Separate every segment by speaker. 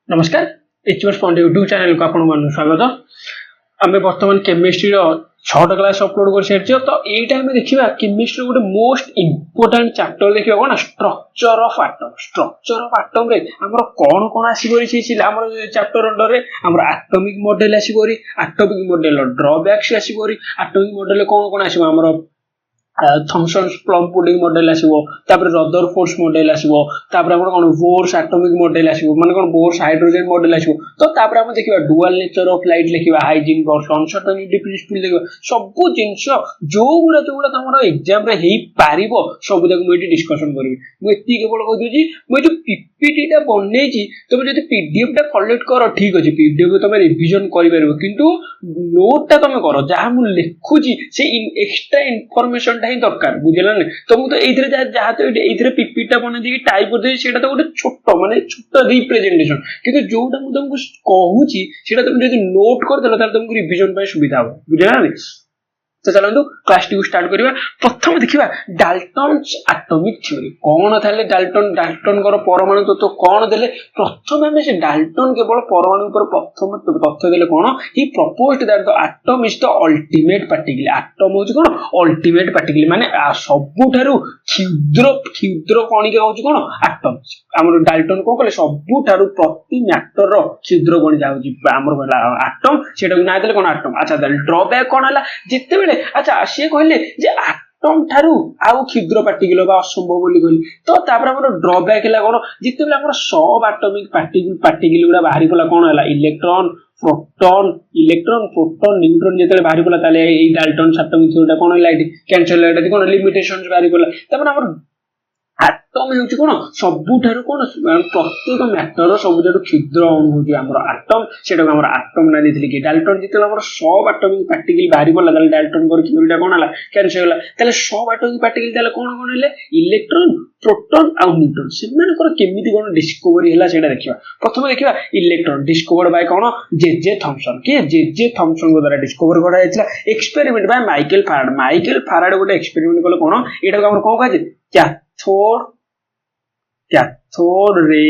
Speaker 1: नमस्कार HMS point YouTube channel को आपन स्वागत। आम बर्तमान केमिस्ट्री छटा क्लास अपलोड कर सारी तो यहीटा देखा केमिस्ट्री गोटे मोस्ट इम्पोर्टाट चैप्टर देखा कौन structure of atom. Structure of atom रे हमर कौन कौन आसीबरी चैप्टर अंडर रे हमर एटॉमिक मॉडल आसीबरी, एटॉमिक मॉडल ड्रॉबैक्स आसीबरी, एटॉमिक मॉडल कौन कौन आसीबो हमर थॉमसन प्लम पुडिंग मॉडल आसीबो, तापर रदरफोर्ड मॉडल आसीबो, तापर हमर कोन बोर्स एटॉमिक मॉडल आसीबो माने कोन बोर्स हाइड्रोजन मॉडल आसीबो। तो तापर हम देखिबा डुअल नेचर ऑफ लाइट लिखिबा, हाइजेनबर्ग अनसर्टेनिटी प्रिंसिपल देखिबा, सब जिंस जो गुडा तमरो एग्जाम रे हेई पारिबो सब तक मुई डिस्कशन करबी। मु एती केवल कह दूची मु जो पीपीटी टा बनेची तुम जदि पीडीएफ टा कलेक्ट करो ठीक अछि, पीडीएफ को तुम रिवीजन करि परबो, किंतु नोट टा तुम करो जहा मु लिखुची से एक्स्ट्रा इन्फॉर्मेशन ही दरकार बुझला ना। तो मु तो एइथरे जहा तो एइथरे पीपीटी टा बने दी टाइप कर दे सेटा तो गोटे छोट माने छोट रिप्रेजेंटेशन, किंतु जोटा मु तुमको कहूची सेटा तुम जदि नोट कर देलो तार तुमको रिवीजन पे सुविधा हो बुझला ना। तो चलंतु क्लास टी स्टार्ट करिवा। प्रथम देखिबा डाल्टन्स एटॉमिक थ्योरी कौन थाले। डाल्टन कर परमाणु तत्व कौन देले। प्रथम हमें से डाल्टन केवल परमाणु पर प्रथम तथ्य देले कौन he proposed that the atom is the ultimate particle. Atom होची कौन अल्टीमेट पार्टिकल माने सबुठारु क्षुद्र क्षुद्र कणिका होची कौन एटम। हमर डाल्टन को कहले सबुठारु प्रति मैटर रो क्षुद्र कणिका होची हमर एटम, सेटा ना देले कौन एटम। अच्छा ड्रॉबैक कौन हला जेते बेले अच्छा सी कहले जे एटम ठारू आउ क्षुद्र पार्टिकल बा असंभव बोली कहले। तो तापर हमर ड्रॉबैक हला कोन जेते बेले हमर सब एटॉमिक पार्टिकल गुडा बाहरी पला कोन हला इलेक्ट्रॉन प्रोटॉन न्यूट्रॉन जेते बाहरी पला ताले ए डाल्टन एटॉमिक थ्योरी कोन हला इट कैंसिल हला कोन लिमिटेशंस बाहरी पला। तापर हमर एटम होची कोन सबुठारु कोन प्रत्येक मैटर सबुठारु क्षुद्र अणु होची हमर एटम, सेटा हमर एटम ना देथिले कि डाल्टन जेते हमर सब एटॉमिक पार्टिकल बाहरी पला ताले डाल्टन कर थ्योरीटा कोन हला कैंसिल हला। ताले सब एटॉमिक पार्टिकल ताले कोन कोन हले इलेक्ट्रॉन प्रोटॉन आ न्यूट्रॉन सेमान कर केमिति कोन डिस्कवरी हला सेटा देखिबा। प्रथम देखिबा इलेक्ट्रॉन डिस्कवर्ड बाय कोन जे थॉमसन के जे थॉमसन को द्वारा डिस्कवर करा जायतिला experiment by Michael Faraday. Michael Faraday गोटे एक्सपेरिमेंट कले कोन एटा हमर कोन कहै छै कैथोड रे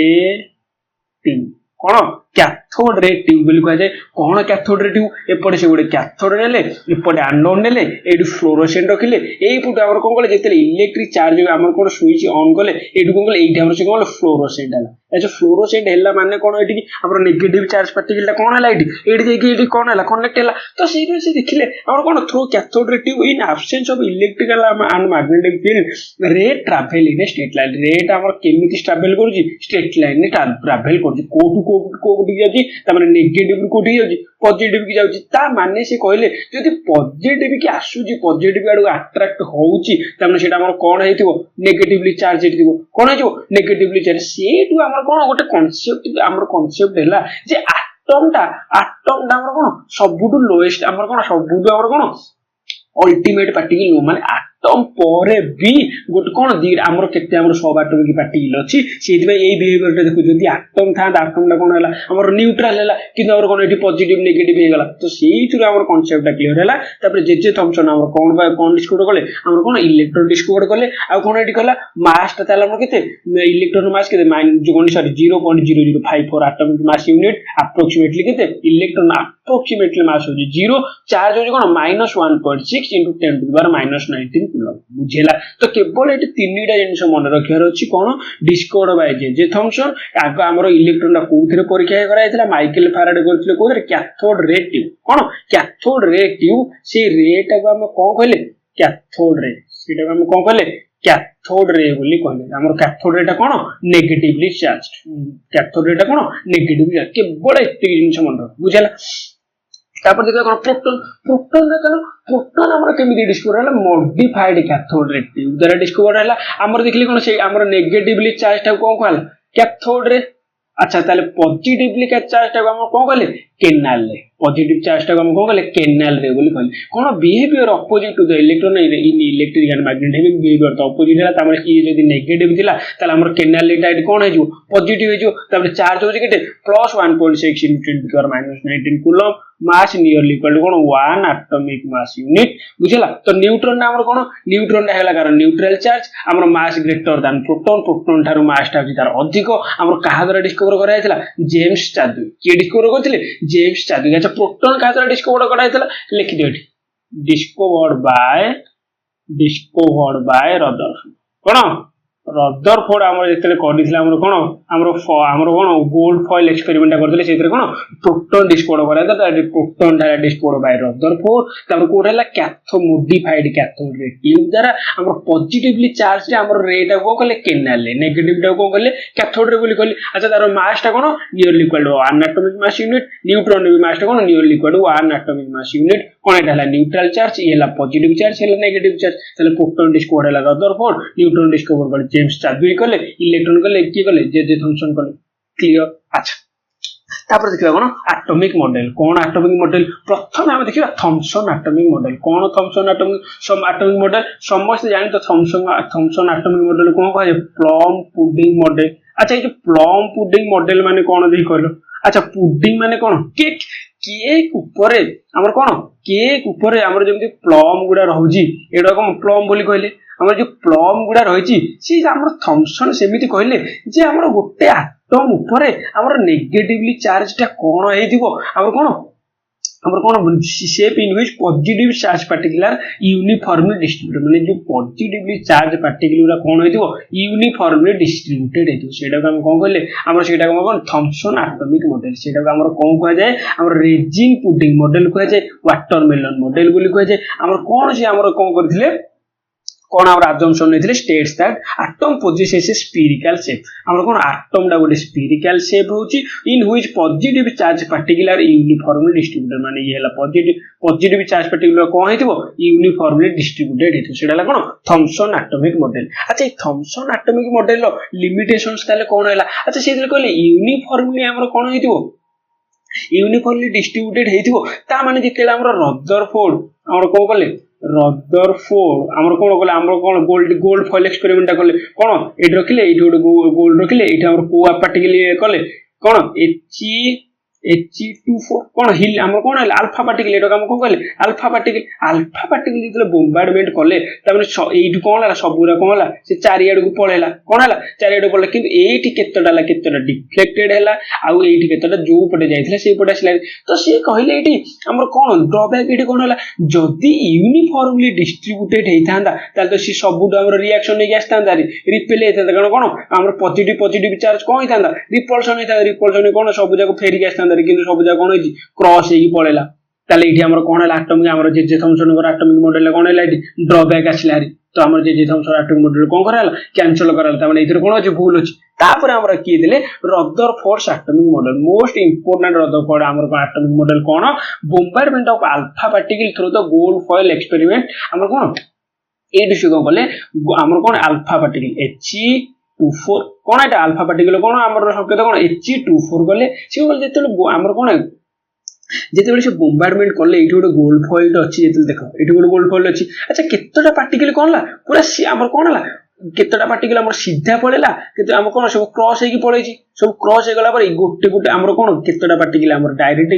Speaker 1: ट्यूब कौन कैथोड रे ट्यूब बोली कह जाए। कौन कैथोड रे ट्यूब एपटे से गोटे कैथोड नेले एपटे एनोड नेले एडु फ्लोरोसेंट रखिले एई पुटे हमर कोन कहले जेते इलेक्ट्रिक चार्ज हमर कोन स्विच ऑन कले एडु कोन कहले एइटा हमर से कोन फ्लोरोसेंट हला। अच्छा फ्लोरोसेंट हला माने कोन एटी हमर नेगेटिव चार्ज पार्टिकल कोन हला एडी जेकी एडी कोन हला कनेक्ट हला। तो सेइ से देखिले हमर कोन through cathode ray tube in absence of electrical and magnetic field रे ट्रैवल इन स्ट्रेट लाइन। रे हमर केमिति ट्रैवल करूची स्ट्रेट लाइन ने ट्रैवल करूची को जाउची तामाने नेगेटिव कोठी जाउची पॉजिटिव की जाउची। ता माने से कहले जदि पॉजिटिव की आसुची पॉजिटिव आडू अट्रैक्ट होउची तामाने सेटा हमर कोन हेतिबो नेगेटिवली चार्ज हेतिबो कोन हेतिबो नेगेटिवली चार्ज। सेटू हमर कोन गोटे कांसेप्ट हैला जे एटम टा हमर कोन सबुटु लोएस्ट हमर कोन सबुटु हमर कोन अल्टीमेट पार्टिकल माने एटम परे भी गोटे कोन दी हमर केते हमर सब एटॉमिक पार्टिकल अछि सेति बे एई बिहेवियर टा देखु जदि एटम था एटम टा कोन हला हमर न्यूट्रल हला किंतु हमर कोन एटी पॉजिटिव नेगेटिव हे गला। तो सेई थ्रू हमर कांसेप्ट टा क्लियर हला। तापर जे थॉमसन हमर कोन डिस्कवर करले हमर कोन इलेक्ट्रॉन डिस्कवर करले आ कोन एटी कहला मास टा ताला हमर केते इलेक्ट्रॉन मास केते sorry 0.0054 atomic mass unit approximately केते इलेक्ट्रॉन अप्रोक्सीमेटली मास हो 0 चार्ज हो कोन -1.6 * 10⁻⁻19 बुझेला। तो केवल ये तीनटा जिनिस मन रखियार अछि कोन डिस्कवर्ड बाय जे थॉमसन आग हमर इलेक्ट्रॉन टा कोथरे परीक्षा करायतिला माइकल फैराडे करथिले कोथरे कैथोड रे ट्यूब कोन कैथोड रे ट्यूब से रे टा हम कोन कहले कैथोड रे सेटा हम कोन कहले कैथोड रे बोली कहले। हमर कैथोड रे टा कोन नेगेटिवली चार्ज कैथोड रे टा कोन नेगेटिवली केवल एते जिनिस मन रख बुझेला। तापर देखा कोन प्रोटॉन रे कोन प्रोटॉन हमर केमिति डिस्कवर हला मॉडिफाइड कैथोड रे ट्यूब द्वारा डिस्कवर हला। हमर देखली कोन से हमर नेगेटिवली चार्ज टा कोन कहला कैथोड रे। अच्छा ताले पॉजिटिवली का चार्ज टा हम कोन कहले केनाल रे पॉजिटिव चार्ज टाको हम कौन कहले केनाल रे बोली कहले कोन behaviour opposite to the electron in electric and magnetic behaviour तो अपोजिट है तामले की जदी नेगेटिव दिला ताले हमर केनाल रे टाइट कोन है जो पॉजिटिव है जो तामले चार्ज हो केते plus 1.6 × 10⁻19 coulomb mass nearly equal to कोन 1 एटॉमिक मास यूनिट बुझला तो न्यूट्रॉन हमर कोन न्यूट्रॉन हैला कारण न्यूट्रल चार्ज हमर मास ग्रेटर देन प्रोटॉन प्रोटॉन थारो मास ता तार अधिक हमर कहा द्वारा डिस्कवर करा हैतला जेम्स चादवी के डिस्कवर करथिले जेम्स चादवी अच्छा प्रोटॉन कहा द्वारा डिस्कवर करा हैतला लिखि दियो discovered by Rutherford cone Rutherford हमर जेतले करिथिला हमर कोन हमर कोन गोल्ड फॉइल एक्सपेरिमेंट करथिले सेतरे कोन प्रोटॉन डिस्कवर करा हैतला प्रोटॉन दा डिस्कवर बाय रदरफोर्ड तब Kothla कैथो modified cathode ray tube द्वारा हमर पॉजिटिवली चार्ज रे हमर रे टा को कहले केनाल रे नेगेटिव टा को कहले कैथोड रे बोली कहले अच्छा तार मास टा कोन nearly equal to 1 atomic mass unit neutron रे मास टा कोन nearly equal to 1 atomic mass unit कोन एटा हला न्यूट्रल चार्ज ये हला पॉजिटिव चार्ज हला नेगेटिव चार्ज तले प्रोटॉन डिस्कवर हला रदरफोर्ड न्यूट्रॉन डिस्कवर कर जेम्स चादवी कले इलेक्ट्रॉन कले की कले जे थॉमसन कले क्लियर अच्छा तापर देखिबा कोन एटॉमिक मॉडल कोन एटॉमिक मॉडल प्रथम हम देखिबा थॉमसन एटॉमिक मॉडल कोन थॉमसन एटॉमिक मॉडल समस्त जानि तो थॉमसन एटॉमिक मॉडल कोन कहे प्लम पुडिंग मॉडल अच्छा ये प्लम पुडिंग मॉडल माने कोन देख कहलो अच्छा पुडिंग माने कोन केक ऊपर हमर कोन केक ऊपर हमर जेमति प्लम गुडा रहउजी एडा कोन प्लम बोली कहले हमर जो प्लम गुडा रहिची सी हमर थॉमसन सेमिति कहले जे हमर गोटे एटम ऊपर हमर नेगेटिवली चार्ज टा कोन हेदिबो हमर cone shape in which positive charge particular uniformly distributed माने जो पॉजिटिवली चार्ज पार्टिकुलर कोन हेदिबो यूनिफॉर्मली डिस्ट्रीब्यूटेड हेदिबो सेटा हम कोन कहले हमर सेटा कोन थॉमसन एटॉमिक मॉडल सेटा हमर कोन कह जाय हमर रेजिन पुडिंग मॉडल कह जाय वाटरमेलन मॉडल बोली कह जाय हमर कोन से हमर कोन करथिले कोन हमर अजम्पशन नेथिले states that atom possesses a spherical shape हमर कोन एटम डा गोटे स्फेरिकल शेप होची in which positive charge particular uniformly distributed माने ये हला पॉजिटिव चार्ज पार्टिकुलर कोन हेतिबो यूनिफॉर्मली डिस्ट्रीब्यूटेड हेतु सेडाला कोन थॉमसन एटॉमिक मॉडल अच्छा ए थॉमसन एटॉमिक मॉडल लो लिमिटेशंस ताले कोन हैला अच्छा सेदिले कहले यूनिफॉर्मली हमर कोन हेतिबो यूनिफॉर्मली डिस्ट्रीब्यूटेड हेतिबो ता माने जेतेला हमर रदरफोर्ड हमर कोन कहले रदरफोर्ड हमर कोन कहले हमर कोन गोल्ड फॉइल एक्सपेरिमेंट करले कोन एट रखिले एट गोल्ड रखिले एट हमर कोआ पार्टिकल करले कोन He24 कोन हिल हमर कोन अल्फा पार्टिकल एटा हम कोन कहले अल्फा पार्टिकल जेतले बोम्बार्डमेंट करले तबने एट कोन हला सबुरा कोन हला से चारियाड को पळेला कोन हला चारियाड पळले किंतु एटी केतटा डिफ्लेक्टेड हला आउ एटी केतटा जो पटे जाइथिला से पटे आसला तो से कहले एटी हमर कोन ड्रॉबैक एटी कोन हला जदी यूनिफॉर्मली डिस्ट्रीब्यूटेड हेइथांदा ताल तो से सबुड हमर रिएक्शन नै आस्तांदा रिपेल हेइथांदा कोन हमर पॉजिटिव चार्ज कोन हेइथांदा रिपल्शन कोन सबु जाको फेरी आस्तांदा किंतु सब जगह कोन होई क्रॉस हेकी पळेला ताले इठी हमर कोन हला एटॉमिक हमर जे थॉमसन को एटॉमिक मॉडल कोन हला इठी ड्रॉबैक आसला रे तो हमर जे थॉमसन एटॉमिक मॉडल कोन कराला कैंसिल कराला त माने इधर कोन अछि भूल अछि तापर हमर की दिले Rutherford atomic model most important Rutherford हमर कोन एटॉमिक मॉडल कोन bombardment of alpha particle through the gold foil experiment हमर कोन ए डिस्कवर करले हमर कोन अल्फा पार्टिकल He24 कोन एटा अल्फा पार्टिकल कोन हमर संकेत कोन He24 गले से बोल जेते हमर कोन जेते से बोम्बार्डमेंट करले एठी गोटे गोल्ड फॉइल अछि जेते देखो एठी गोटे गोल्ड फॉइल अछि अच्छा केतटा पार्टिकल कोन ला पूरा हमर कोन ला केतटा पार्टिकल हमर सीधा पळेला केते हमर कोन सब क्रॉस हेकी पळेछि सब क्रॉस हे गला पर गोटे हमर कोन केतटा पार्टिकल हमर डायरेक्ट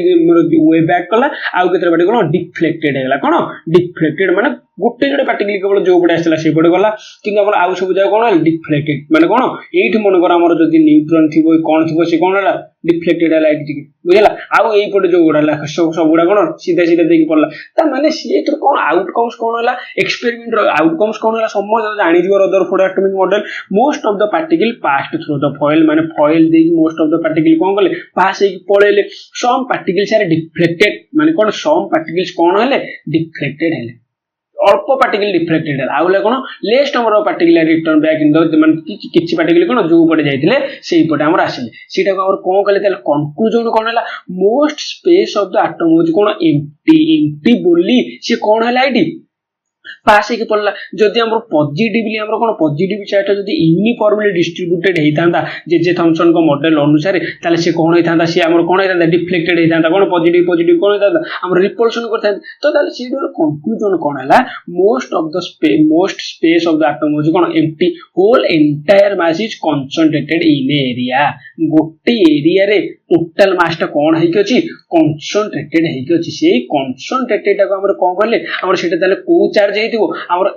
Speaker 1: वे बैक कला आ केतटा पार्टिकल डिफ्लेक्टेड हे गला कोन डिफ्लेक्टेड माने गोटे पार्टिकल केवल जो पटे आसला से पटे गला किंतु हमर आउ सब जगह कोन डिफ्लेक्टेड माने कोन एठी मन कर हमर जदी न्यूट्रॉन थिबो कोन थिबो से कोन हला डिफ्लेक्टेड हला एठी बुझला आउ एई पटे जो गुडा सब गुडा कोन सीधा देकी पड़ला ता माने से तो कोन आउटकम्स कोन हला एक्सपेरिमेंट रो आउटकम्स कोन हला समझ जानि दिबो Rutherford atomic model most of the particle passed through the foil माने फॉइल देकी मोस्ट ऑफ द पार्टिकल कोन गले पास हेकी पळेले सम पार्टिकल्स आर डिफ्लेक्टेड माने कोन सम पार्टिकल्स कोन हले डिफ्लेक्टेड हले अल्प पार्टिकल डिफ्लेक्टेड आउले कोन least number of particle return back in the माने किछि पार्टिकल कोन जो पटे जाइथिले सेही पटे हमर आसिले सेटा को हमर कोन कहले तले कंक्लूजन कोन हला most space of the atom होज कोन एम्प्टी बोली से कोन हला आईडी पास होकर पड़ला जदि आम पॉजिटिवली आम कौन पॉजिटिव चार्ज जब यूनिफॉर्मली डिस्ट्रीब्यूटेड होता जे थॉमसन को मॉडल अनुसार ताले से कौन होता सी आम कौन होता डिफ्लेक्टेड होता कौन पॉजिटिव पॉजिटिव कौन होता आम रिपल्सन करता तो ताले से कंक्लूजन कौन है most space of the atom हो कौन empty whole entire mass is concentrated in area गोटे एरिया रे टोटल मास टा कौन है कंसंट्रेटेड है से कंसंट्रेटेड को हम कौन कहले आम से को चार्ज आमर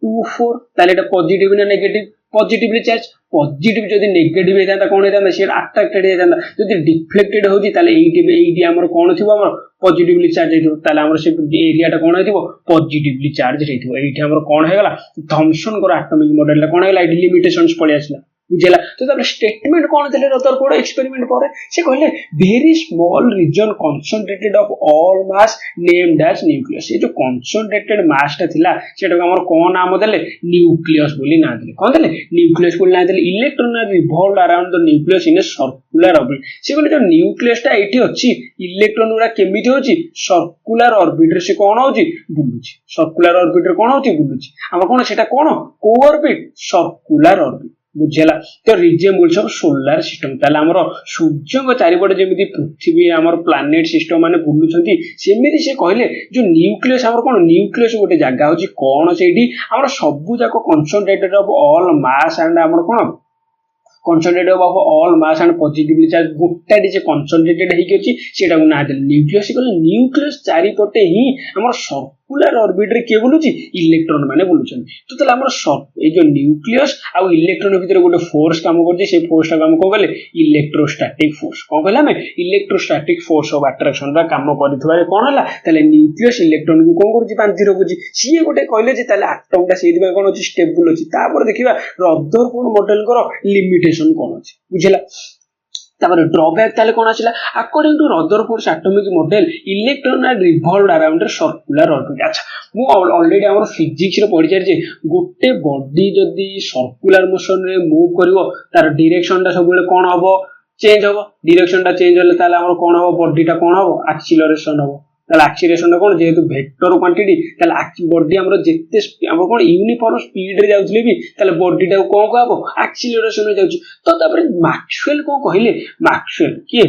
Speaker 1: He24 ताले एटा पॉजिटिव ना नेगेटिव पॉजिटिवली चार्ज पॉजिटिव जदि नेगेटिव होता कौन होता सी अट्रैक्टेड होता जदि डिफ्लेक्टेड होती ताले एटी आमर कौन थी आमर पॉजिटिवली चार्ज होइथो ताले आमर से एरिया टा कौन होइथो पॉजिटिवली चार्ज होइथो एटी आमर कौन होगला थॉमसन को एटॉमिक मॉडल ला कौन होगला एटी लिमिटेशंस पळे आसला बुझेला तो तापर स्टेटमेंट कौन थे रदरफोर्ड एक्सपेरिमेंट पर से कहले very small region concentrated of all mass named as nucleus ये जो कंसंट्रेटेड मास टा थिला सेटा हमर कोन नाम देले न्यूक्लियस बोली ना देले कोन देले न्यूक्लियस बोली ना देले electron are revolve around the nucleus in a circular orbit से कहले जो न्यूक्लियस टा एठी अछि इलेक्ट्रॉन उरा केमिति होछि सर्कुलर ऑर्बिट रे से कोन होछि बुलुछि सर्कुलर ऑर्बिट रे कोन होछि बुलुछि हम कोन सेटा कोन को ऑर्बिट सर्कुलर ऑर्बिट बुझेला तो रिजेम्बल सब सोलार सिस्टम ताले हमर सूर्य को चारिपटे जेमिति पृथ्वी हमर प्लैनेट सिस्टम माने बुलुछंती सेमिति से कहले जो न्यूक्लियस हमर कोन न्यूक्लियस गोटे जगह होची कोन सेठी हमर सबु जाको concentrated of all mass and हमर कोन concentrated of all mass and positively charge गोटाडी जे कंसंट्रेटेड हेकी अछि सेटा को ना देले न्यूक्लियस कहले न्यूक्लियस चारिपटे ही हमर सर्कुलर ऑर्बिट रे के बुलुची इलेक्ट्रॉन माने बुलुछन तो तले हमर ए जो न्यूक्लियस आ इलेक्ट्रॉन भीतर गोटे फोर्स काम करछि से फोर्स टा काम को गले इलेक्ट्रोस्टैटिक फोर्स कोन कहला हम इलेक्ट्रोस्टैटिक फोर्स ऑफ अट्रैक्शन रा काम करथिबारे कोन हला तले न्यूक्लियस इलेक्ट्रॉन को कोन करछि बांधि रखुछि सीए गोटे कहले जे तले एटम टा सेहि दिबा कोन अछि स्टेबल अछि तापर देखिबा रदरफोर्ड मॉडल कर लिमिटेशन कोन अछि बुझिला तापर ड्रॉबैक ताले कोन आछिला according to Rutherford atomic model electron are revolve around the circular orbit अच्छा मु ऑलरेडी हमर फिजिक्स रे पढि जे गोटे बॉडी जदी सर्कुलर मोशन रे मूव करिवो तार डायरेक्शन टा सब बेले कोन हबो चेंज हबो डायरेक्शन टा चेंज होले ताले हमर कोन हबो बॉडी टा कोन हबो एक्सीलरेशन हबो ताले एक्सीलरेशन कोन जेहेतु वेक्टर क्वांटिटी ताले बॉडी हमर जेते हमर कोन यूनिफॉर्म स्पीड रे जाउथले भी ताले बॉडी टा कोन को हबो एक्सीलरेशन रे जाउची तो तापर मैक्सवेल को कहिले मैक्सवेल के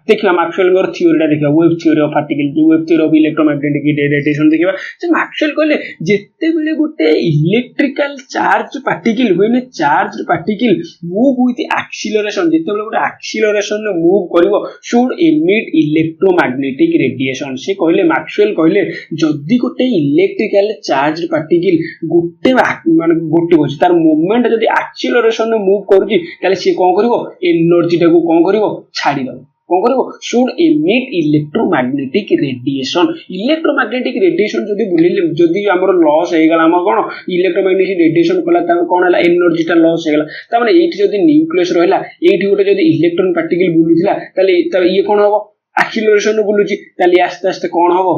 Speaker 1: देखिए मैक्सवेल थ्योरी टा देखिए wave theory of particle wave theory of electromagnetic radiation देखिए से मैक्सवेल कहले जेते बेले गुटे इलेक्ट्रिकल चार्ज पार्टिकल होइने charge particle move with acceleration जेते बेले गुटे एक्सीलरेशन रे मूव करिवो शुड एमिट इलेक्ट्रोमैग्नेटिक रेडिएशन से कहले मैक्सवेल कहले जदी गुटे इलेक्ट्रिकल चार्ज पार्टिकल गुटे माने गुटे होछि तार मूवमेंट जदी एक्सीलरेशन रे मूव करूची ताले से कोन करिवो एनर्जी टा को कोन करिवो छाडी दबो कोन करिवो शुड एमिट इलेक्ट्रोमैग्नेटिक रेडिएशन जदी बुलिले जदी हमर लॉस हे गला हम कोन इलेक्ट्रोमैग्नेटिक रेडिएशन कला त कोन हला एनर्जी टा लॉस हे गला त माने एठी जदी न्यूक्लियस रहला एठी गोटे जदी इलेक्ट्रॉन पार्टिकल बुलुथिला ताले ये कोन हबो एक्सीलरेशन रे बुलुची ताले आस्ते आस्ते कोन हबो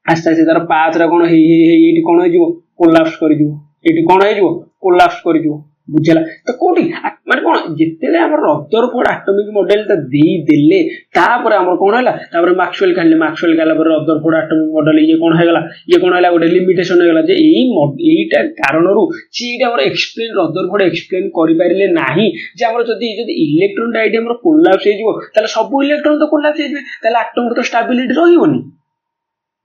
Speaker 1: आस्ते आस्ते तार पाथ रा कोन हे एठी कोन हो जिवो कोलैप्स करि जिवो एठी कोन हो जिवो कोलैप्स करि जिवो बुझला तो कोठी माने कोन जेतेले हमर रदरफोर्ड एटॉमिक मॉडल त देई देले तापर हमर कोन हला तापर मैक्सवेल काला पर रदरफोर्ड एटॉमिक मॉडल ये कोन हला गोटे लिमिटेशन हेगला जे एईटा कारणरू सीटा हमर एक्सप्लेन रदरफोर्ड एक्सप्लेन करि पारिले नाही जे हमर जदी इलेक्ट्रॉन डाइड हमर कोलैप्स हे जिवो ताले सब इलेक्ट्रॉन तो कोलैप्स हे जिवे ताले एटम तो स्टेबिलिटी रहिबोनी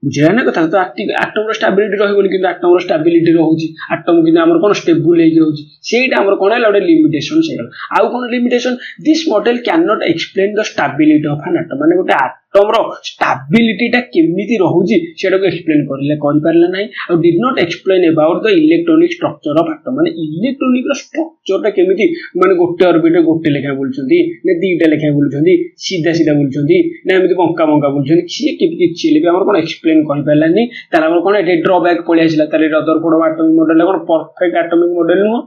Speaker 1: बुझिया ना कथा तो एटम रो स्टेबिलिटी रहिबोनी किंतु एटम रो स्टेबिलिटी रहउची एटम किंतु हमर कोन स्टेबल हे रहउची सेटा हमर कोन हला गोटे लिमिटेशन सेगला आउ कोन limitation this model can not explain the stability of an atom माने गोटे एटम रो स्टेबिलिटी टा केमिति रहउची सेटा को एक्सप्लेन करि पारला नाही और did not explain about the electronic structure of atom माने इलेक्ट्रॉनिक रो स्ट्रक्चर टा केमिति माने गोटे ऑर्बिट रे गोटे लेखा बोलछंती ने दीटा लेखा बोलछंती सीधा बोलछंती ने एमिति बंका बोलछंती सी किछि लेबे हमर कोन एक्सप्लेन करि पारला नहीं ताले हमर कोन एटे ड्रॉबैक पळि आसिला ताले रदरफोर्ड एटॉमिक मॉडल कोन परफेक्ट एटॉमिक मॉडल नु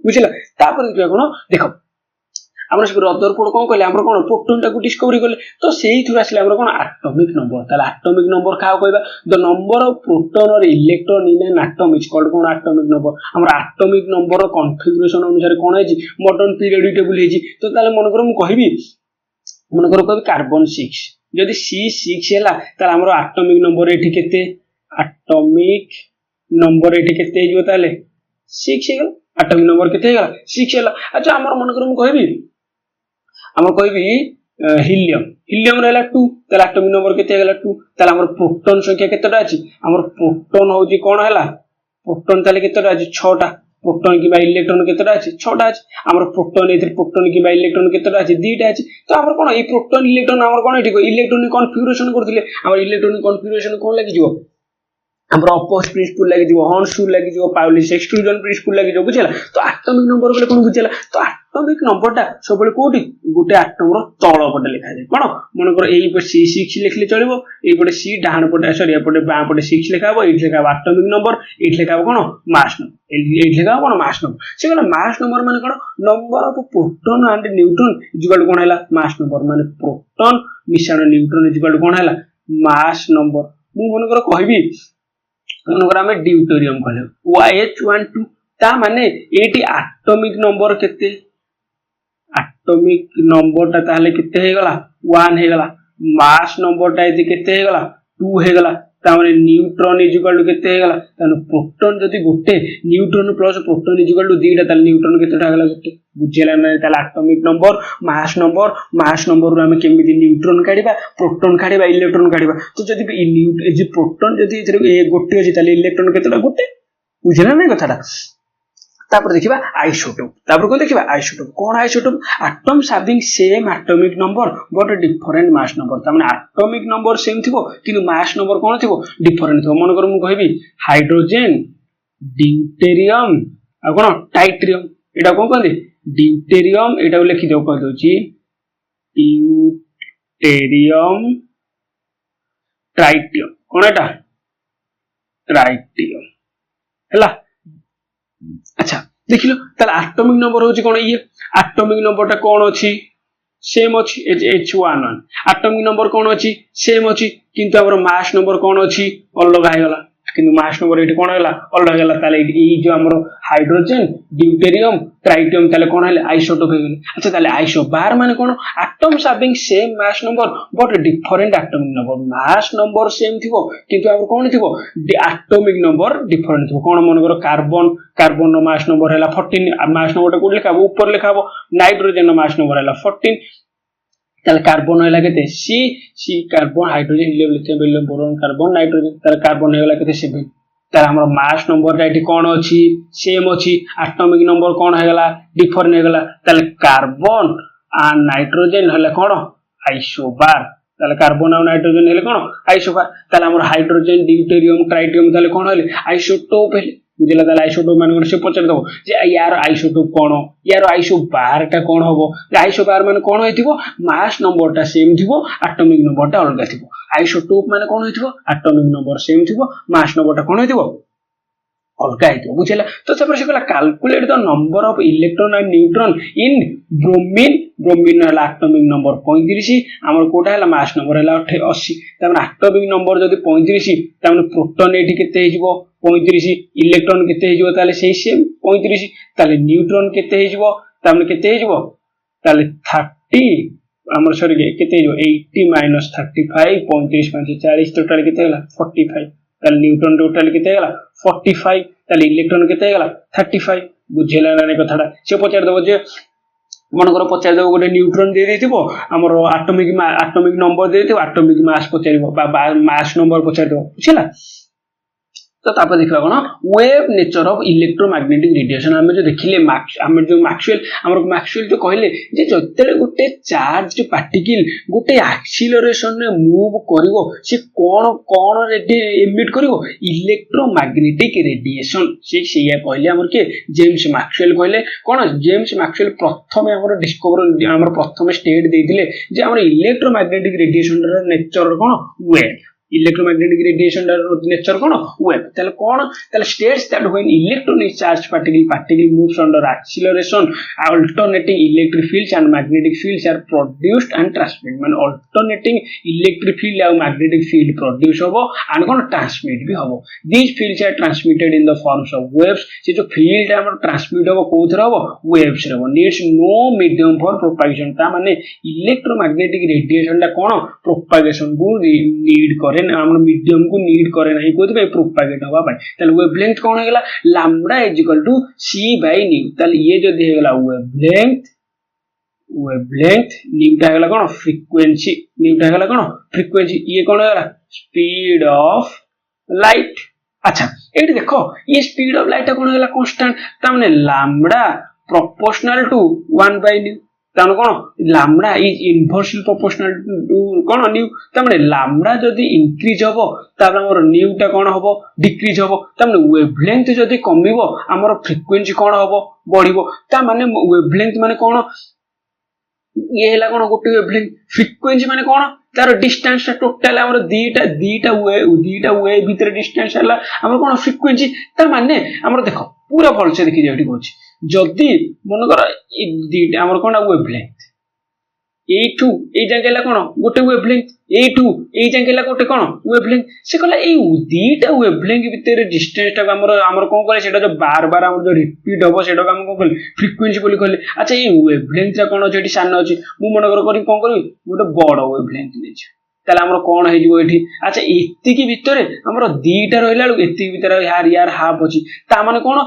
Speaker 1: बुझिला तापर देखियो कोन देखो हमर सब रदरफोर्ड कोन कहले हमर कोन प्रोटॉन टा को डिस्कवरी करले तो सेही थुरा आसिला हमर कोन एटॉमिक नंबर ताले एटॉमिक नंबर का कहबा द नंबर ऑफ प्रोटॉन और electron in an atom is called कोन एटॉमिक नंबर हमर एटॉमिक नंबर कॉन्फ़िगरेशन अनुसार कोन हेजी मॉडर्न पीरियोडिक टेबल हेजी तो ताले मन करो मु कहबी मन करो कहबी कार्बन 6 जदि C6 हैला ताले हमर एटॉमिक नंबर एठी केते आटोमिक नंबर ये केते हो ताले 6 हे आटोमिक नंबर केते हे 6 हेला। अच्छा हमर मन कर कहबी हमर कहबी हिलियम हिलियम रहला 2 ताले आटोमिक नंबर केते हेला 2 ताले हमर प्रोटॉन संख्या केतेटा अछि हमर प्रोटॉन होजी कोन हैला प्रोटॉन ताले केतेटा अछि 6 टा प्रोटॉन कि इलेक्ट्रॉन केतेटा अछि 6 टा अछि हमर प्रोटॉन एथि प्रोटॉन कि इलेक्ट्रॉन केतेटा अछि 2 टा अछि तो हमर कोन ए प्रोटॉन इलेक्ट्रॉन हमर कोन एठि इलेक्ट्रॉनिक कॉन्फ़िगरेशन करथिले हमर इलेक्ट्रॉनिक कॉन्फ़िगरेशन कोन लागि जिवो हमर अपोज प्रिंसिपल लागि जिवो हॉर्न्स रूल लागि जिवो पाउलिस एक्सक्लूजन प्रिंसिपल लागि जिवो बुझला तो एटॉमिक नंबर बोले कोन बुझला तो एटॉमिक नंबर टा सब बेले कोठी गोटे एटम रो तळ पटे लिखा जाय कोन मन कर एई पर C6 लिखले चलिबो एई पटे C डाहन पटे सॉरी एपटे बां पटे 6 लिखाबो एई लिखाबो एटॉमिक नंबर एई लिखाबो कोन मास नंबर एई लिखाबो कोन मास नंबर से कोन मास नंबर माने कोन number of proton and neutron equal कोन हैला मास नंबर माने प्रोटॉन मिश्रण न्यूट्रॉन इक्वल कोन हैला मास नंबर मु मन कर कहबी मन कर हमें ड्यूटेरियम कहले OH12 ता माने एटी एटॉमिक नंबर केते एटॉमिक नंबर ता ताले केते हे गला 1 हे गला मास नंबर ता इति केते हे गला 2 हे गला ता माने न्यूट्रॉन इज इक्वल टू केते हे गला ताने प्रोटॉन जदी गोटे neutron plus proton is equal to 2 टा ताले न्यूट्रॉन केतेटा गला गोटे बुझेला ना ताले एटॉमिक नंबर मास नंबर रो हम केमिति न्यूट्रॉन काढिबा प्रोटॉन काढिबा इलेक्ट्रॉन काढिबा तो जदी जे प्रोटॉन जदी इथरे गोटे अछि ताले इलेक्ट्रॉन केतेटा गोटे बुझेला ना कथाटा तापर देखिबा आइसोटोप तापर को देखिबा isotope cone isotope atoms having same atomic number but different mass number ता माने एटॉमिक नंबर सेम थिबो किंतु मास नंबर कोन थिबो डिफरेंट थिबो मन कर मु कहबी हाइड्रोजन ड्यूटेरियम आ कोन टाइट्रियम एटा कोन कहंदी ड्यूटेरियम एटा लिखि देउ कह दोची ड्यूटेरियम ट्राइटियम कोन एटा ट्राइटियम हैला। अच्छा देखिलो ताले एटॉमिक नंबर होची कोन ये एटॉमिक नंबर ता कोन अछि सेम अछि H11 एटॉमिक नंबर कोन अछि सेम अछि किंतु हमर मास नंबर कोन अछि अलग आइ गला किंतु मास नंबर एठी कोन हैला अलग हैला ताले ई जो हमर हाइड्रोजन ड्यूटेरियम ट्राइटियम ताले कोन हैला आइसोटोप हे गेले। अच्छा ताले आइसो बार माने कोन atoms having same mass number but different atomic number mass number same थिबो किंतु हमर कोन थिबो एटॉमिक नंबर डिफरेंट थिबो कोन मन करो कार्बन रो मास नंबर हैला 14 मास नंबर को लिखाबो ऊपर लिखाबो नाइट्रोजन रो मास नंबर हैला 14 ताले कार्बन हैला केते C carbon hydrogen helium lithium beryllium boron carbon nitrogen ताले कार्बन हैला केते 7 ताले हमर मास नंबर ता एठी कोन अछि सेम अछि एटॉमिक नंबर कोन हैगला डिफरेंट हैगला ताले कार्बन आ नाइट्रोजन हैला कोन आइसोबार ताले कार्बन आ नाइट्रोजन हैले कोन आइसोबार ताले हमर हाइड्रोजन ड्यूटेरियम ट्राइटियम ताले कोन हैले आइसोटोप हैले बुझला ताले आइसोटोप माने कोन से पचर दबो जे यार आइसोटोप कोन यार आइसोबार ता कोन हबो आइसोबार माने कोन होइथिबो मास नंबर ता सेम थिबो एटॉमिक नंबर ता अलग थिबो आइसोटोप माने कोन होइथिबो एटॉमिक नंबर सेम थिबो मास नंबर ता कोन होइथिबो अलग आइथिबो बुझला तो तापर से कहला calculate the number of electron and neutron in bromine हला एटॉमिक नंबर 35 हमर कोटा हला मास नंबर हला 80 तापर एटॉमिक नंबर जदी 35 तापर प्रोटॉन एठी केते हिजबो 35 इलेक्ट्रॉन केते हिजबो ताले सेही सेम 35 ताले न्यूट्रॉन केते हिजबो तापर केते हिजबो ताले 30 हमर सॉरी केते हिजबो 80 माइनस 35 35 5 40 टोटल केते हला 45 ताले न्यूट्रॉन टोटल केते हला 45 ताले इलेक्ट्रॉन केते हला 35 बुझेला नाने कथाडा से पचार दबो जे मन करो पचार दबो गोटे न्यूट्रॉन दे देथिबो हमर एटॉमिक नंबर दे देथिबो एटॉमिक मास पचारिबो बा मास नंबर पचार दबो बुझला। तो तापर देखा कोन wave nature of electromagnetic radiation हमें जो देखिले हमें जो मैक्सवेल जो कहले जे जतेले गोटे चार्ज पार्टिकल गोटे एक्सीलरेशन रे मूव करिवो से कोन एमिट करिवो इलेक्ट्रोमैग्नेटिक रेडिएशन से सेया कहले हमर के जेम्स मैक्सवेल कहले कोन जेम्स मैक्सवेल प्रथम हमर डिस्कवर हमर प्रथम स्टेट देथिले जे हमर electromagnetic radiation row nature cone wave electromagnetic radiation nature kono wave tale kono tale states that when electronic charged particle moves under acceleration alternating electric fields and magnetic fields are produced and transmitted man alternating electric field and magnetic field produce hobo and kono transmit bi hobo these fields are transmitted in the forms of waves se jo field amar transmit hobo kouthra hobo waves re hobo needs no medium for propagation ta mane electromagnetic radiation ta kono propagation go need kore then हमर medium को need करे नाही कोथि पे propagate होबा पाई ताले wavelength कोन हेगला lambda equal to c by nu ताले ये जदी हेगला वेवलेंथ न्यूटा हेगला कोन फ्रीक्वेंसी न्यूटा हेगला कोन फ्रीक्वेंसी ये कोन हेगला स्पीड ऑफ लाइट अच्छा एठी देखो ये स्पीड ऑफ लाइट कोन हेगला कांस्टेंट ता माने lambda proportional to 1 by nu तानो कोन lambda is inversely proportional to cone new ता माने लैम्बडा जदी इंक्रीज होबो तापर हमर न्यूटा कोन होबो डिक्रीज होबो ता माने वेवलेंथ जदी कमिबो हमर फ्रीक्वेंसी कोन होबो बढ़िबो ता माने वेवलेंथ माने कोन ये हेला कोन गोटे वेवलेंथ फ्रीक्वेंसी माने कोन तार डिस्टेंस टोटल हमर दीटा वे भीतर डिस्टेंस हला हमर कोन फ्रीक्वेंसी ता माने हमर देखो पूरा भल से देखि जेठी कहछि जदी मन कर ए दीटा हमर कोन वेवलेंथ A2 ए जंगेला कोन गोटे वेवलेंथ A2 ए जंगेला गोटे कोन वेवलेंथ से कहला ए दीटा वेवलेंथ भीतर डिस्टेंस ता हमर कोन करे सेटा जो बार बार हमर जो रिपीट होबो सेटा हम कोन कहले फ्रीक्वेंसी बोली कहले अच्छा ए वेवलेंथ ता कोन जेठी सान अछि मु मन कर कोन करबी गोटे बड़ वेवलेंथ ले छी ताले हमर कोन हे जिवो एठी अच्छा एत्ती की भीतर हमर दीटा रहला एत्ती भीतर यार हाफ अछि ता माने कोन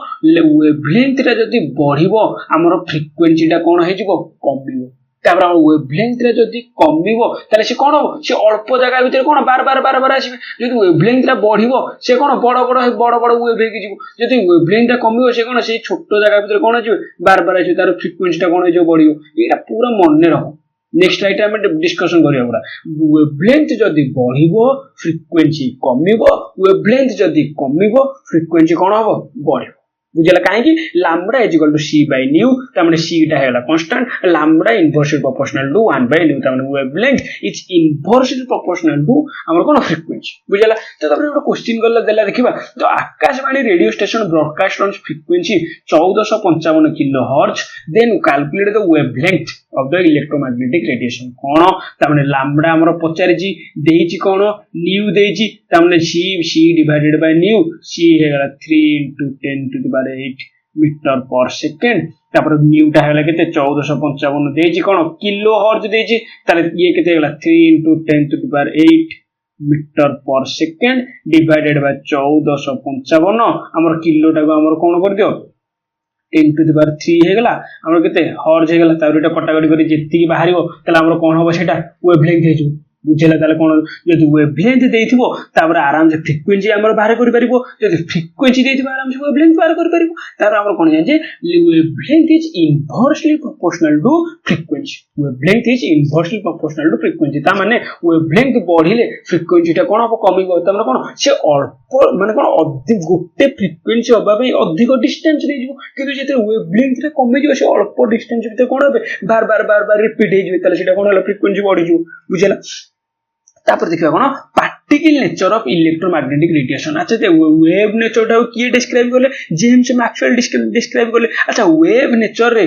Speaker 1: वेवलेंथ ता जदी बढ़िबो हमर फ्रीक्वेंसी ता कोन हे जिवो कमिबो तापर हम वेवलेंथ रे जदी कमिबो ताले से कोन हो से अल्प जगह भीतर कोन बार बार आसीबे जदी वेवलेंथ रे बढ़िबो से कोन बड़ वेव हे जिवो जदी वेवलेंथ रे कमिबो से कोन से छोटो जगह भीतर कोन जिवो बार आसी तार फ्रीक्वेंसी ता कोन जो बढ़िबो एटा पूरा मनने रहो नेक्स्ट आइटम में डिस्कशन करिया पूरा वेवलेंथ जदी बढ़िबो फ्रीक्वेंसी कमिबो वेवलेंथ जदी कमिबो फ्रीक्वेंसी कोन होबो बढ़िबो बुझला काहे कि lambda is equal to c by nu त माने c टा हेला constant lambda inversely proportional to 1 by nu त माने wavelength is inversely proportional to हमर कोन फ्रीक्वेंसी बुझला त तबरे एक क्वेश्चन करला देला देखिबा तो Akashvani radio station broadcast on frequency 1455 kilohertz then calculate the wavelength of the electromagnetic radiation कोन त माने लैम्बडा हमर पचारि जी देइची कोन न्यू देइची त माने c divided by nu c हेगला 3 * 10 to the power 8 metre per second तापर न्यूटा हेला केते 1455 देइची कोन किलो हर्ट्ज देइची ताले ये केते हेला 3 * 10 to the power 8 metre per second divided by 1455 हमर किलोटा को हमर कोन कर दियो 10 टू द पावर 3 हेगला हमर केते हर्ट्ज हेगला तापर एटा कटाकटी करी जेति की बाहरिबो ताले हमर कोन होबो सेटा वेवलेंथ हेजु बुझेला ताले कोन जदि वेवलेंथ देइथिबो तापर आराम से फ्रीक्वेंसी हमर बाहर करि परिबो जदि फ्रीक्वेंसी देइथिबो आराम से वेवलेंथ बाहर करि परिबो तापर हमर कोन जे wavelength is inversely proportional to frequency wavelength is inversely proportional to frequency ता माने वेवलेंथ बढ़िले फ्रीक्वेंसी ता कोन हो कमिबो तापर कोन से अल्प माने कोन अधिक गोटे फ्रीक्वेंसी होबा पे अधिक डिस्टेंस ले जिवो किंतु जेते वेवलेंथ रे कमि जिवो से अल्प डिस्टेंस भीतर कोन होबे बार रिपीट हे जिवो ताले सेटा कोन होला फ्रीक्वेंसी बढ़ि जिवो बुझेला तापर देखिबा कोन particle nature of electromagnetic radiation अच्छा ते वेव नेचर टा की डिस्क्राइब करले जेम्स मैक्सवेल डिस्क्राइब करले अच्छा वेव नेचर रे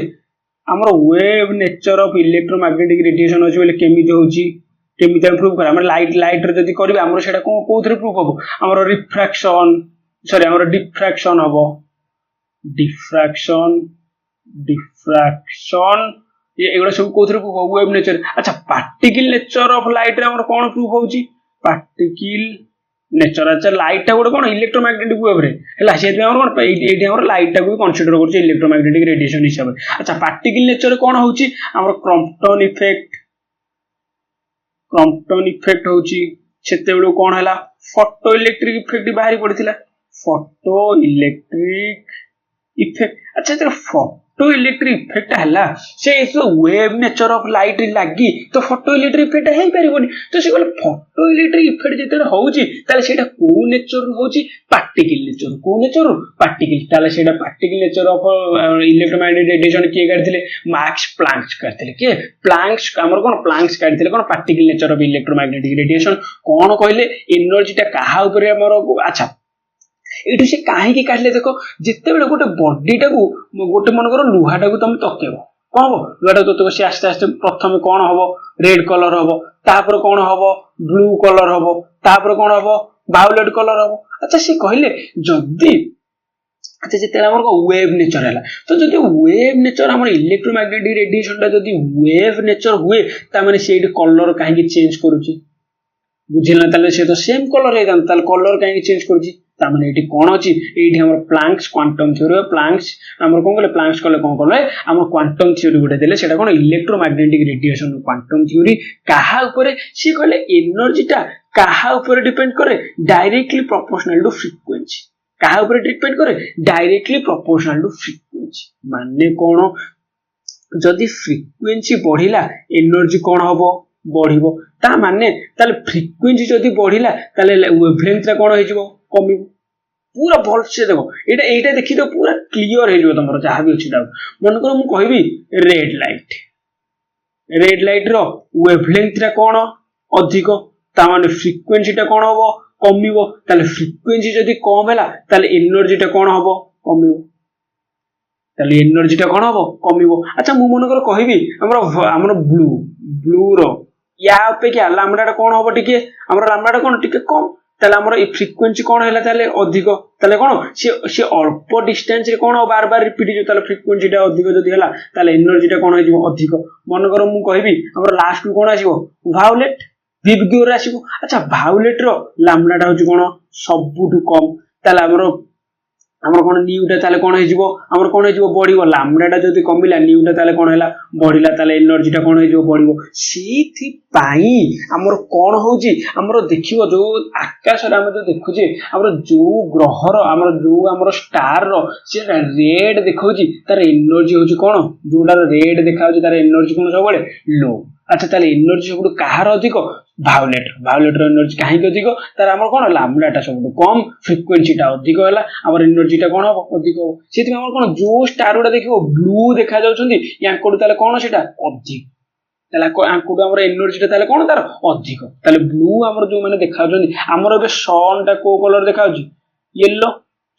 Speaker 1: हमर wave nature of electromagnetic radiation अछि बोले केमिति होची केमिति प्रूव कर हमर लाइट रे जदी करबे हमर सेटा कोथरे प्रूफ हबो हमर रिफ्रैक्शन सॉरी हमर डिफ्रैक्शन हबो डिफ्रैक्शन ये एगुडा सब कोथरे प्रूफ वेव नेचर अच्छा पार्टिकल नेचर ऑफ लाइट रे हमर कोन प्रूफ होची पार्टिकल नेचर अच्छा लाइट टा गोटे कोन इलेक्ट्रोमैग्नेटिक वेव रे हला से हमर कोन एठी हमर लाइट टा को कंसीडर करछ इलेक्ट्रोमैग्नेटिक रेडिएशन हिसाब अच्छा पार्टिकल नेचर कोन होची हमर क्रॉम्पटन इफेक्ट होची सेते बेलो कोन हला फोटो इलेक्ट्रिक इफेक्ट बाहरी पड़िथिला फोटो इलेक्ट्रिक इफेक्ट अच्छा तेरा फोटो इलेक्ट्रिक इफेक्ट हला से इसो वेव नेचर ऑफ लाइट लागी तो फोटो इलेक्ट्रिक इफेक्ट है परिबोनी तो से कहले फोटो इलेक्ट्रिक इफेक्ट जेते होउची ताले सेटा को नेचर होउची पार्टिकल नेचर को नेचर पार्टिकल ताले सेटा particle nature of electromagnetic radiation के करथिले मैक्स प्लैंक्स करथिले के प्लैंक्स हमर कोन प्लैंक्स करथिले कोन particle nature of electromagnetic radiation कोन कहले एनर्जी ता काहा ऊपर हमर अच्छा एठी से काहे की काटले देखो जिते बेले गोटे बॉडी टा को गोटे मन करो लुहा टा को तुम तकेबो कोन हो लुहा टा तो से आस्ते आस्ते प्रथम कोन हबो रेड कलर हबो तापर कोन हबो ब्लू कलर हबो तापर कोन हबो वायलेट कलर हबो अच्छा से कहले जदी अच्छा जेते हमर को वेव नेचर हला तो जदी वेव नेचर हमर इलेक्ट्रोमैग्नेटिक रेडिएशन टा जदी वेव नेचर हुए ता माने सेडी कलर काहे की चेंज करूची बुझिला ताले से तो सेम कलर हे जान ताले कलर काहे चेंज करछि ता माने एठी कोन अछि एठी हमर प्लांक्स क्वांटम थ्योरी प्लांक्स हमर कोन कहले प्लांक्स कले कोन कहले हमर क्वांटम थ्योरी गुटे देले सेटा कोन इलेक्ट्रोमैग्नेटिक रेडिएशन क्वांटम थ्योरी काहा ऊपर से कहले एनर्जीटा काहा ऊपर डिपेंड करे डायरेक्टली प्रोपोर्शनल टू फ्रीक्वेंसी काहा ऊपर डिपेंड करे डायरेक्टली प्रोपोर्शनल टू फ्रीक्वेंसी माने कोन जदि फ्रीक्वेंसी बढ़िला एनर्जी कोन हबो बढ़िबो ता माने ताले फ्रीक्वेंसी जदि बढ़िला ताले वेवलेंथ रे कोन होइजबो कमिबो पूरा भल से देखो एटा एटा देखि तो पूरा क्लियर हे जो तमरो जहा भी अछि डाउट मन को मु कहबी रेड लाइट रो वेवलेंथ रे कोन अधिक ता माने फ्रीक्वेंसी टा कोन हबो कमिबो ताले फ्रीक्वेंसी जदि कम हैला ताले एनर्जी टा कोन हबो कमिबो ताले एनर्जी टा कोन हबो कमिबो अच्छा मु मन को कहबी हमरो ब्लू रो या अपेक्षा लामडा टा कोन हबो टिके हमरो लामडा टा कोन टिके कम ताले हमरो ए फ्रीक्वेंसी कोन हैला ताले अधिक ताले कोन से अल्प डिस्टेंस रे कोन बार बार रिपीट जो ताले फ्रीक्वेंसी टा अधिक जदि हैला ताले एनर्जी टा कोन होइजो अधिक मन कर मु कहबी हमरो लास्ट को कोन आसीबो वायोलेट विबग्योर आसीबो अच्छा वायोलेट रो लामडा टा होची कोन सबुटु कम ताले हमर कोन न्यूटा ताले कोन हेजिबो हमर कोन हेजिबो बढ़िबो लामडाटा जदि कमिला न्यूटा ताले कोन हैला बढ़िला ताले एनर्जीटा कोन हेजिबो बढ़िबो सेथि पाई हमर कोन होउची हमर देखिबो जो आकाश रे हम जो देखुचे हमर जो ग्रह रो हमर जो हमर स्टार रो से रेड देखौची तार एनर्जी होउची कोन जोडा रेड देखाउची तार एनर्जी कोन सबले लो अच्छा ताले एनर्जी सबुट काहार अधिक वायोलेट रो एनर्जी काहे अधिक तार हमर कोन लामडाटा सबुट कम फ्रीक्वेंसीटा अधिक हैला हमर एनर्जीटा कोन हो अधिक हो सेति हमर कोन जो स्टार उडा देखिबो ब्लू देखा जाउछंदी याकोड ताले कोन सेटा अधिक ताले याकोड हमर एनर्जीटा ताले कोन तार अधिक ताले ब्लू हमर जो माने देखा जाउछंदी हमर बे सन टा को कलर देखाउची येलो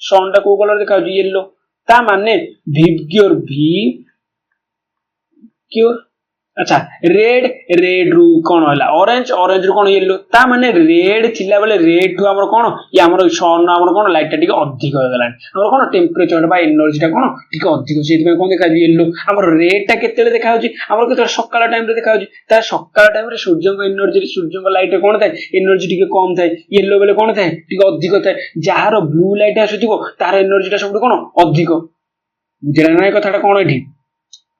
Speaker 1: सन टा को कलर देखाउची येलो ता माने विबग्योर वी क्योर अच्छा रेड रू कोन होला ऑरेंज रू कोन येलो ता माने रेड थिला बेले रेड टू हमर कोन या हमर सन हमर कोन लाइट टा टिके अधिक हो गलान हमर कोन टेंपरेचर बा एनर्जी टा कोन टिके अधिक सेति में कोन देखा येलो हमर रेड टा केतेले देखा होची हमर केते सकाळ टाइम रे देखा होची ता सकाळ टाइम रे सूर्य को एनर्जी सूर्य को लाइट कोन थाए एनर्जी टिके कम थाए येलो बेले कोन थाए टिके अधिक थाए जहार ब्लू लाइट आसुथिबो तार एनर्जी टा सब कोन अधिक बुझला नै कथाटा कोन एठी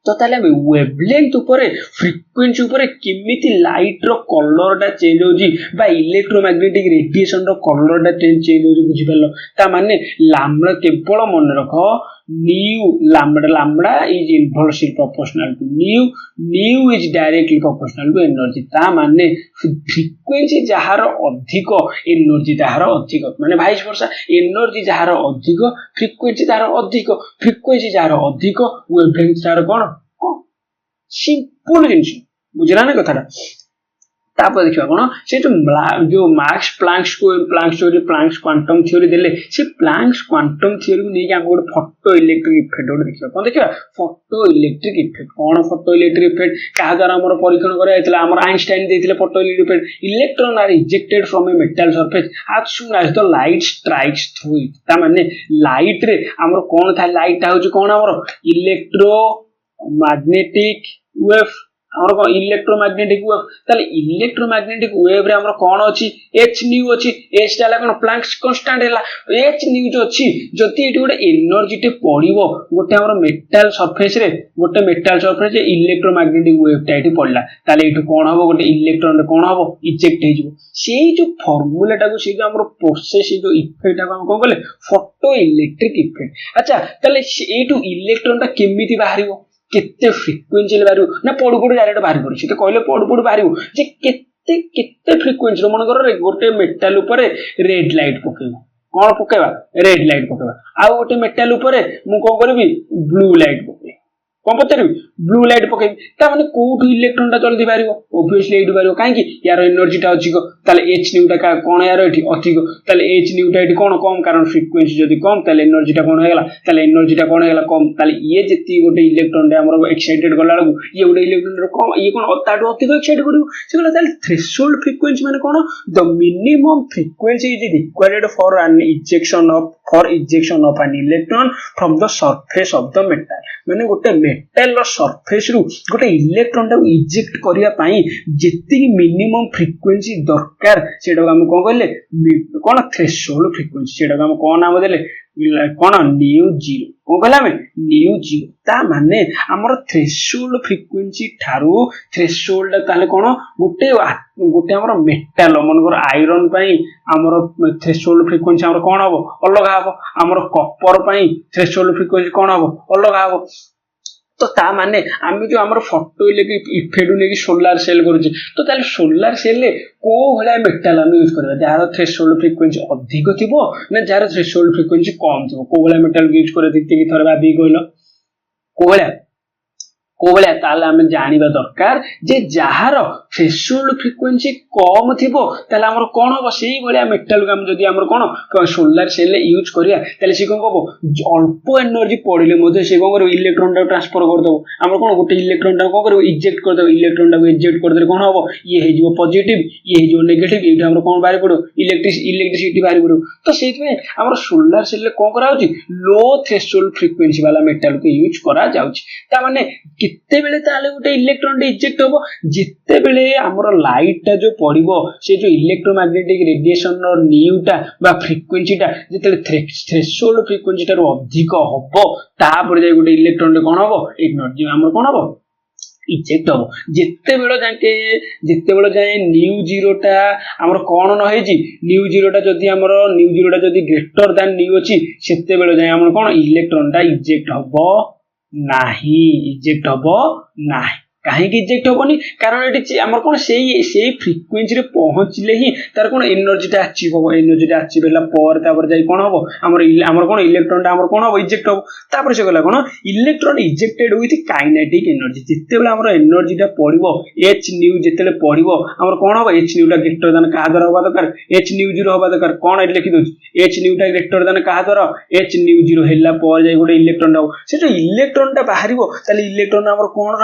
Speaker 1: तो ताले वेवलेंथ ऊपर फ्रीक्वेंसी ऊपर किमिति लाइट रो कलर टा चेंज होजी बा इलेक्ट्रोमैग्नेटिक रेडिएशन रो कलर टा चेंज होजी बुझि परलो ता माने लामडा केवल मन रखो nu lambda is inversely proportional to nu is directly proportional to energy ता माने फ्रीक्वेंसी जहार अधिक एनर्जी जहार अधिक माने वाइस वर्सा एनर्जी जहार अधिक फ्रीक्वेंसी जहार अधिक फ्रीक्वेंसी जहार अधिक वेवलेंथ जहार कोन सिंपल जिनिस बुझला ना कथाटा तापर देखिबा कोन से जो मार्क्स प्लांक्स क्वांटम थ्योरी देले से प्लांक्स क्वांटम थ्योरी में नेके हम गोटे फोटो इलेक्ट्रिक इफेक्ट गोटे देखिबा कोन देखिबा फोटो इलेक्ट्रिक इफेक्ट कोन फोटो इलेक्ट्रिक इफेक्ट का द्वारा हमर परीक्षण करे आइतला हमर आइंस्टाइन देथिले photo electric effect electron are ejected from a metal surface as soon as the light strikes through it ता माने लाइट रे हमर कोन था लाइट होची कोन हमर इलेक्ट्रोमैग्नेटिक वेव हमर को इलेक्ट्रोमैग्नेटिक वेव ताले इलेक्ट्रोमैग्नेटिक वेव रे हमर कोन अछि h न्यू अछि h ताला कोन प्लांक्स कांस्टेंट हैला h न्यू जो अछि जति एटी गोटे एनर्जी टे पडिबो गोटे हमर मेटल सरफेस रे इलेक्ट्रोमैग्नेटिक वेव टा एटी पडला ताले एटु कोन हबो गोटे इलेक्ट्रॉन रे कोन हबो इजेक्ट हे जिवो सेही जो फार्मूला टा को से जो हमर प्रोसेस जो इफेक्ट हम कोन कहले फोटो इलेक्ट्रिक इफेक्ट अच्छा ताले एटु इलेक्ट्रॉन टा केमिति बाहरिबो केते फ्रीक्वेंसी ले बाहरिबो ना पडु डायरेक्ट बाहरि पडि से कहले पडु बाहरिबो जे केते फ्रीक्वेंसी मन कर गोटे मेटल ऊपर रेड लाइट पकेबो कोन पकेबा रेड लाइट पकेबा आ गोटे मेटल ऊपर मु कोन करबी ब्लू लाइट पकेबी कोन पचरबी ब्लू लाइट पकेबी ता माने कोठु इलेक्ट्रॉन टा जल्दी बाहरिबो ऑब्वियसली एटु बाहरिबो काहे कि यार एनर्जी टा अधिक ताले h न्यू टा कोन यार एठी अधिक ताले h न्यू टा एठी कोन कम कारण फ्रीक्वेंसी जदी कम ताले एनर्जी टा कोन हेला ताले एनर्जी टा कोन हेला कम ताले ये जेती गोटे इलेक्ट्रॉन रे हमर एक्साइटेड गला लागू ये गोटे इलेक्ट्रॉन रे कम ये कोन ताटो अधिक एक्साइटेड करिवो से गला ताले थ्रेशोल्ड फ्रीक्वेंसी माने कोन the minimum frequency is required for ejection of an electron from the surface of the metal माने गोटे मेटाल सरफेस रु गोटे इलेक्ट्रॉन टाको इजेक्ट करिया पई जेतिकी मिनिमम फ्रीक्वेंसी दरकार सेटा हम कोन कहले कोन थ्रेशोल्ड फ्रीक्वेंसी सेटा हम कोन नाम देले कोन न्यू जीरो कोन कहला हमें न्यू जीरो ता माने हमर थ्रेशोल्ड फ्रीक्वेंसी थारु थ्रेशोल्ड ताले कोन गोटे गोटे हमर मेटाल मनकर आयरन पई हमर थ्रेशोल्ड फ्रीक्वेंसी हमर कोन हबो अलग हबो हमर कॉपर पई थ्रेशोल्ड फ्रीक्वेंसी कोन हबो अलग हबो तो ता माने आम जो आम फोटो इफेक्ट नहीं सोलार सेल कर तो ताले सोलार सेल को भाया मेटाल आम यूज करवा जार थ्रेशोल्ड फ्रीक्वेंसी अधिक थी ना जार थ्रेशोल्ड फ्रीक्वेंसी कम थी को भाया मेटाल यूज कर थोड़े भाभी कहल को भाया ताले आम जानिबा दरकार जे जार थ्रेशोल्ड फ्रीक्वेंसी कम थिबो ताले हमर कोन हो सेही भलिया मेटाल को हम जदी हमर कोन सोलार सेल यूज करिया ताले से कोन कहबो अल्प एनर्जी पड़िले मध्ये से कोन करो इलेक्ट्रॉन टा ट्रांसफर कर दो हमर कोन गोटे इलेक्ट्रॉन टा कोन करो इजेक्ट कर दो इलेक्ट्रॉन टा इजेक्ट कर दे कोन होबो ये हे जिवो पॉजिटिव ये हे जिवो नेगेटिव एटा हमर कोन बाहर पड़ो इलेक्ट्रिसिटी बाहर पड़ो तो सेति में हमर सोलार सेल कोन करा होची लो थ्रेशोल्ड फ्रीक्वेंसी वाला मेटाल को यूज करा जाउची ता माने किते बेले ताले गोटे इलेक्ट्रॉन इजेक्ट होबो जिते बेले हमर लाइट टा जो पड़िबो से जो इलेक्ट्रोमैग्नेटिक रेडिएशन रो न्यूटा बा फ्रीक्वेंसी टा जिते थ्रेशोल्ड फ्रीक्वेंसी टा अधिक हबो तापर जाय गोटे इलेक्ट्रॉन रे कोन हबो एनर्जी हमर कोन हबो इजेक्ट हबो जिते बेले जाय न्यू जीरो टा हमर कोन न हेजी न्यू जीरो टा जदी ग्रेटर देन न्यू अछि सेते बेले जाय हमर कोन इलेक्ट्रॉन टा इजेक्ट हबो नाही इजेक्ट हबो नाही कहीं इजेक्ट हबनी कारण ये आम कौन से फ्रिक्वेन्सी रे पहुँचले ही तार कौन एनर्जी अचीव हम एनर्जी अचीव है जाई कौन हम आमर कौन इलेक्ट्रॉन टा कौन हम इजेक्ट हम तापर से गला कौन electron ejected with kinetic energy जिते बेले आमर एनर्जी पड़ो एच न्यू जिते पड़ो आमर कौन हम एच न्यू टा ग्रेटर देन क्या द्वारा हवा दरकार एच न्यू जीरो हवा दरकार कौन ये लिखी दूसरी एच न्यू टा ग्रेटर देन क्या द्वारा एच न्यू जीरो है गोटे इलेक्ट्रॉन टा से जो इलेक्ट्रॉन टा बाहर इलेक्ट्रॉन आमर कौन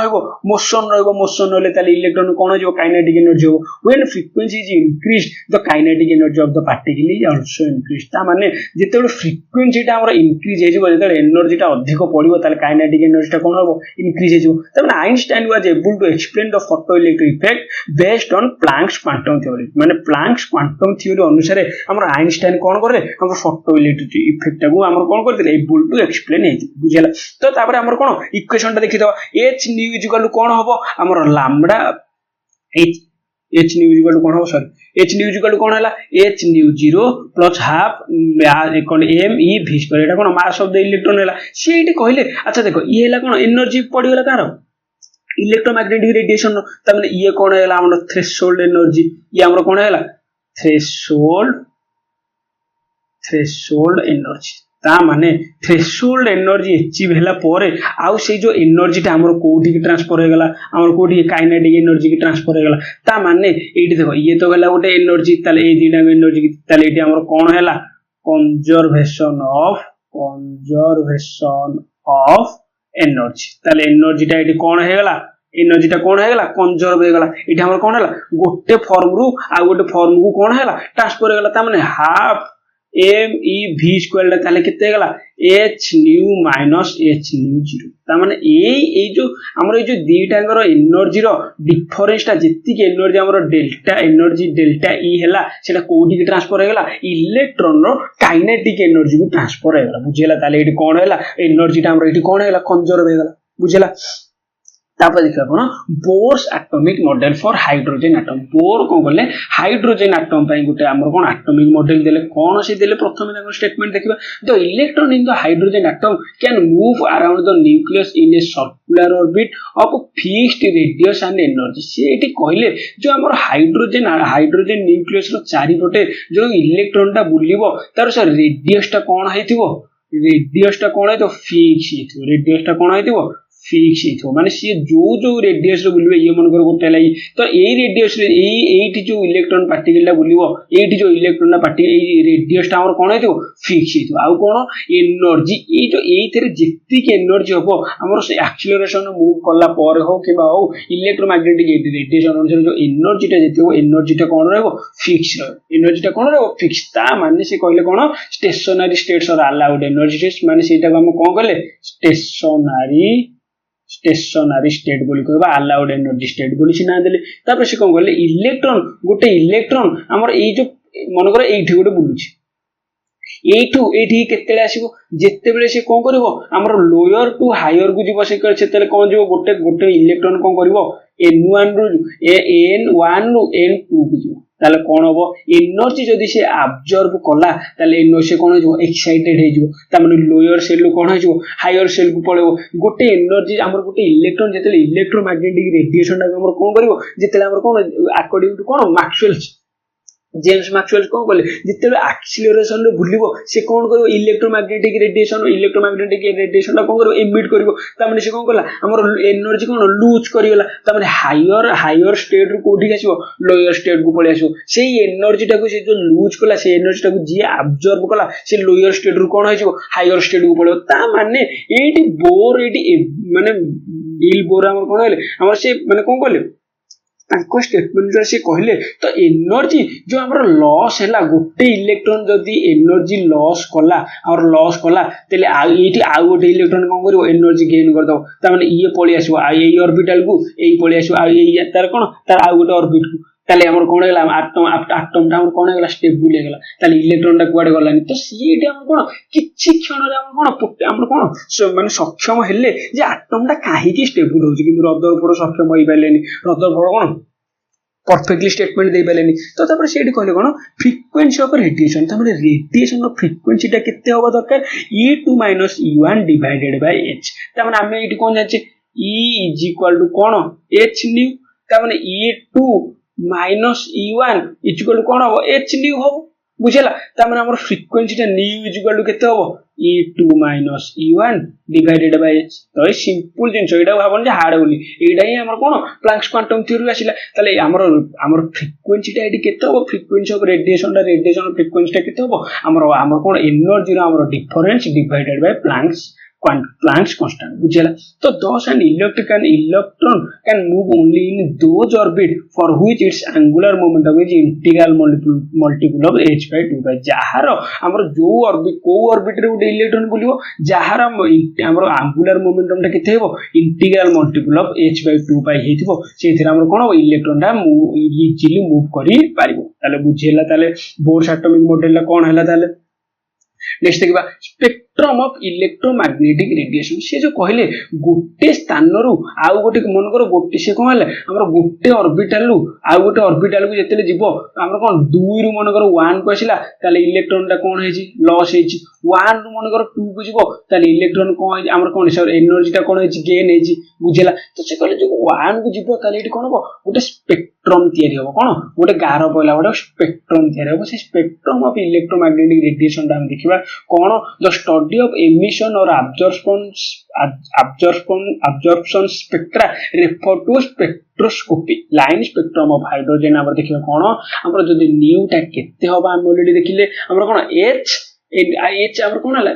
Speaker 1: रोशन मोशन रहले इलेक्ट्रॉन कौन हो काइनेटिक एनर्जी हो when frequency is increase the kinetic energy of the particle is also increase ता माने जेते फ्रीक्वेंसी टा हमर इंक्रीज हे जिवो जेते एनर्जी टा अधिक पड़िबो ताले काइनेटिक एनर्जी टा कोन हो इंक्रीज हे जिवो त माने Einstein was able to explain the photoelectric effect based on Planck's quantum theory माने प्लैंक्स क्वांटम थ्योरी अनुसार हमर आइंस्टाइन कोन करे हमर फोटोइलेक्ट्रिक इफेक्ट टा को हमर कोन करथिले एबल टू एक्सप्लेन हे बुझिला तो तापर हमर कोन इक्वेशन टा देखि दो h nu इक्वल कोन हो हमर लैम्बडा h nu इक्वल कोन हो सॉरी h nu इक्वल कोन हला h nu 0 plus half cone m e v square Etah cone mass of the electron हला सेठी कहले अच्छा देखो ये हला कोन एनर्जी पड़ी गला कार इलेक्ट्रोमैग्नेटिक रेडिएशन त माने ये कोन हला हमर थ्रेशोल्ड एनर्जी ये हमर कोन हला थ्रेशोल्ड एनर्जी ता माने थ्रेशोल्ड एनर्जी अचीव हैला परे आउ से जो एनर्जी टा हमर कोठी की ट्रांसफर हो गला हमर कोठी काइनेटिक एनर्जी की ट्रांसफर हो गला ता माने एठी देखो ये तो गला गोटे एनर्जी ताले ए दिना एनर्जी की ताले एठी हमर कोन हैला कंजर्वेशन ऑफ एनर्जी ताले एनर्जी टा एठी कोन हे गला एनर्जी टा कोन हे गला कंजर्व हे गला एठी हमर कोन हैला गोटे फॉर्म रु आ गोटे फॉर्म को कोन हैला ट्रांसफर हो गला ता माने हाफ एम ई भी स्क्वायर ताले किते गला h nu minus h nu 0 ता माने ए जो हमर जो दीटांगर एनर्जी रो डिफरेंस ता जति के एनर्जी हमर डेल्टा एनर्जी डेल्टा ई हैला सेटा कोठी के ट्रांसफर हे गला इलेक्ट्रॉन रो काइनेटिक एनर्जी को ट्रांसफर हे गला बुझिला ताले एठी कोन हैला एनर्जी ता हमर एठी कोन हैला कंजर्व हे गला बुझिला तापर देखा कोन Bohr's atomic model for hydrogen atom Bohr को बोले हाइड्रोजन एटम पई गुटे हमर कोन एटॉमिक मॉडल देले कोन से देले प्रथम देखो स्टेटमेंट देखिबा the electron in the hydrogen atom can move around the nucleus in a circular orbit of fixed radius and energy से एटी कहले जो हमर हाइड्रोजन न्यूक्लियस रो चारि पटे जो इलेक्ट्रॉन टा बुलिबो तार से रेडियस टा कोन हेतिबो रेडियस टा कोन हेतो फिक्स हेतिबो रेडियस टा कोन हेतिबो फिक्स हेतो माने सी जो रेडियस रे बुलबे ये मन कर गोटे लाई तो एई रेडियस रे एई जो इलेक्ट्रॉन पार्टिकल ला बुलिबो एई जो इलेक्ट्रॉन ना पार्टिकल एई रेडियस टा हमर कोन हेतो फिक्स हेतो आ कोन एनर्जी एई जो एई थरे जेति के एनर्जी होबो हमर से एक्सीलरेशन मूव करला पर हो किबा हो इलेक्ट्रोमैग्नेटिक रेडिएशन अनुसार जो एनर्जी टा जेति हो एनर्जी टा कोन रहबो फिक्स रहबो एनर्जी टा कोन रहबो फिक्स ता माने से कहले कोन stationary states are allowed energy माने सेटा हम कोन कहले स्टेशनरी स्टेशनरी स्टेट बोली कहबा अलाउड एनर्जी स्टेट बोली सिना देले तापर से कोन कहले इलेक्ट्रॉन गोटे इलेक्ट्रॉन हमर एई जो मन कर एठी गोटे बुलुची एठू एठी केतेले आसीबो जेते बेले से कोन करबो हमर लोअर टू हायर को जीवो से सेतेले कोन जीवो गोटे गोटे इलेक्ट्रॉन कोन करबो n1 रु n1 रु n2 को जीवो ताले कोन होबो एनर्जी जदी से अब्जॉर्ब कला ताले एनर्जी से कोन हो एक्साइटेड हे जीवो ता माने लोअर सेल को कोन हो जीवो हायर सेल को पळेबो गोटे एनर्जी हमर गोटे इलेक्ट्रॉन जेतेले इलेक्ट्रोमैग्नेटिक रेडिएशन ता हमर कोन करबो जेतेले हमर कोन अकॉर्डिंग टू कोन मैक्सवेल जेम्स मैक्सवेल कोन कहले जिते एक्सीलरेशन रे भूलिबो से कोन करिवो इलेक्ट्रोमैग्नेटिक रेडिएशन कोन करिवो एमिट करिवो त माने से कोन कला हमर एनर्जी कोन लूज करिवला त माने हायर स्टेट रो कोठी आसीबो लोअर स्टेट को पळे आसीबो सेही एनर्जी टाको से जो लूज कला से एनर्जी टाको जे अब्जॉर्ब कला से लोअर स्टेट रो कोन होइछो हायर स्टेट को पळो त माने एटी बोर एटी माने बिल बोर हमर कोन होले हमर से माने कोन कहले ताको स्टेटमेंट जो से कहले तो एनर्जी जो हमर लॉस हैला गोटे इलेक्ट्रॉन जदी एनर्जी लॉस कला तेले एठी आ गोटे इलेक्ट्रॉन कोन करिवो एनर्जी गेन कर दो त माने ये पळी आसीबो आ एई ऑर्बिटल को एई पळी आसीबो आ एई तार कोन तार आ गोटे ऑर्बिट को ताले हमर कोन हैला एटम ता हमर कोन हैला स्टेबल हे गेला ताले इलेक्ट्रॉन ता कुआडे गलानी तो सीडी हमर कोन किछि क्षण रे हमर कोन हमर कोन माने सक्षम हेले जे एटम ता काहे की स्टेबल होउची कि रदरफोर्ड सक्षम होई पालेनी रदरफोर्ड कोन परफेक्टली स्टेटमेंट दे पालेनी तो तापर सेडी कहले कोन फ्रीक्वेंसी ऑफ रेडिएशन त माने रेडिएशन रो फ्रीक्वेंसी ता केते होबा दरकार e2 - e1 divided by h त माने हमें एटी कोन जाचे e = कोन h न्यू त माने e2 माइनस e1 इक्वल कोन हो h न्यू हो बुझला त माने हमर फ्रीक्वेंसी ता न्यू इक्वल केते हो e2 minus e1 divided by h तो सिंपल जिंस एडा भाबन जे हार्ड बोली एडा ही हमर कोन प्लैंक्स क्वांटम थ्योरी आसिला तले हमर फ्रीक्वेंसी ता एडी केते हो फ्रीक्वेंसी ऑफ रेडिएशन फ्रीक्वेंसी ता केते हो हमर कोन एनर्जी रो हमर difference divided by Planck's constant बुझला तो thus an electron can move only in those orbit for which its angular momentum is integral multiple of h by 2 by जहार हमर जो ऑर्बिट को ऑर्बिट रे उडे इलेक्ट्रॉन बोलिवो जहार हमर angular momentum ता केते हेबो integral multiple of h by 2 by हेथिबो सेथिरा हमर कोन इलेक्ट्रॉन ता इजीली मूव करि पारिबो ताले बुझेला ताले बोर्स एटॉमिक मॉडल ला कोन हैला ताले नेक्स्ट देखिबा स्पेक्ट्रम ऑफ इलेक्ट्रोमैग्नेटिक रेडिएशन से जो कहले गोटे स्थान रु आउ गोटे मन कर गोटे से कोन हले हमर गोटे ऑर्बिटल रु आउ गोटे ऑर्बिटल को जेतेले जीवो हमर कोन 2 रु मन कर 1 को आसिला ताले इलेक्ट्रॉन ता कोन हेची लॉस हेची 1 रु मन कर 2 को जीवो ताले इलेक्ट्रॉन कोन हमर कोन सर एनर्जी ता कोन हेची गेन हेची बुझला तो से कहले जो 1 को जीवो ताले एटी कोन हो गोटे स्पेक्ट्रम तयारी हो कोन गोटे गारो पयला गोटे स्पेक्ट्रम तयारी हो से स्पेक्ट्रम ऑफ इलेक्ट्रोमैग्नेटिक रेडिएशन ता हम देखिबा कोन the study of emission or absorption spectra refer to spectroscopy line spectrum of hydrogen हमर देखिबा कोन हमर जदी न्यू ता केते होबा हम ऑलरेडी देखिले हमर कोन h हमर कोन हला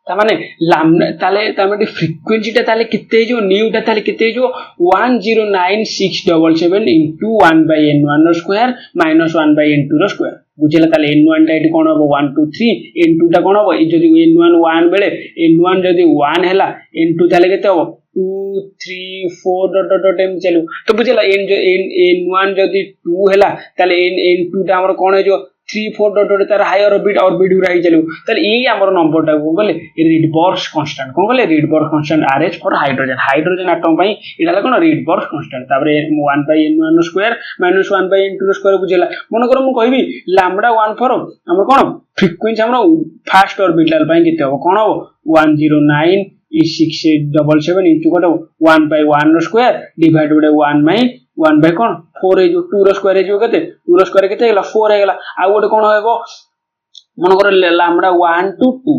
Speaker 1: ता माने लैम्डा ताले फ्रीक्वेंसी ता ताले केते जो न्यू ता ताले केते जो 109677 into 1/n1 square minus 1/n2 square बुझला ताले n1 ता एटी कोन हो 1 2 3 n2 ता कोन हो जदी n1 1 बेले n1 जदी 1 हैला n2 ताले केते हो 2 3 4 डॉट डॉट डॉट एम चलू तो बुझला n1 जदी 2 हैला ताले n2 ता हमर कोन है जो 3 4 डॉट डॉट तार हायर ऑर्बिट रही चलू ताले ई हमर नंबर टा को बोले रिडबर्ग कांस्टेंट कोन बोले Rydberg constant RH for hydrogen atom पई इडाला कोन रिडबर्ग कांस्टेंट ताबरे 1/n1 स्क्वायर - 1/n2 स्क्वायर बुझला मन कर मु कहबी लैम्डा 1 फॉर हमर कोन फ्रीक्वेंसी हमर फर्स्ट ऑर्बिटल पई केते हो कोन हो 109 6877 into कोन 1/1 स्क्वायर डिवाइडेड बाय 1 by कोन 4 है जो 2 रो स्क्वायर है जो केते 2 रो स्क्वायर केते गेला 4 है गेला आ गोटे कोन हेबो मन कर लैम्डा 1 to 2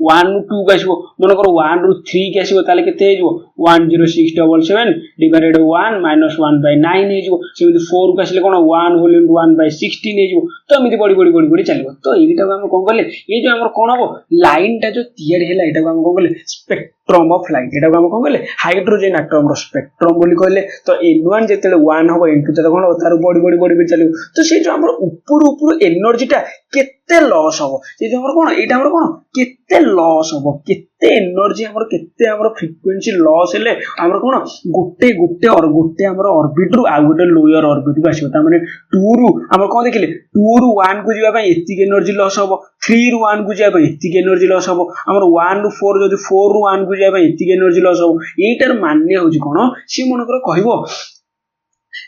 Speaker 1: 1 2 गासिबो मन कर 1 ରୁ 3 के आसीबो ताले केते हे जो 10677 डिवाइडेड 1 - 1/9 हे जो सेमिति 4 को आसीले कोन 1 होल इनटू 1/16 हे जो तो एमिति बड़ी चलिबो तो एटा को हम कोन करले ये जो हमर कोन हबो लाइन ता जो तियार हैला एटा को हम कोन करले स्पेक्ट्रम ऑफ लाइट एटा को हम कोन करले हाइड्रोजन एटम रो स्पेक्ट्रम बोली कहले तो n1 जेतेले 1 हबो n2 ता कोन तार बड़ी चलिबो तो से जो हमर ऊपर एनर्जी ता केते लॉस हबो जे हमर कोन एटा हमर कोन केते लॉस हबो
Speaker 2: केते एनर्जी हमर केते हमर फ्रीक्वेंसी लॉस हेले हमर कोन गोटे गोटे और गोटे हमर ऑर्बिट रु आ गोटे लोअर ऑर्बिट को आसीबो ता माने 2 रु हमर कोन देखिले 2 रु 1 को जीवा पई एतिक एनर्जी लॉस हबो 3 रु 1 को जीवा पई एतिक एनर्जी लॉस हबो हमर 1 रु 4 जदि 4 रु 1 को जीवा पई एतिक एनर्जी लॉस हबो एटार मान्य होची कोन सी मनकर कहबो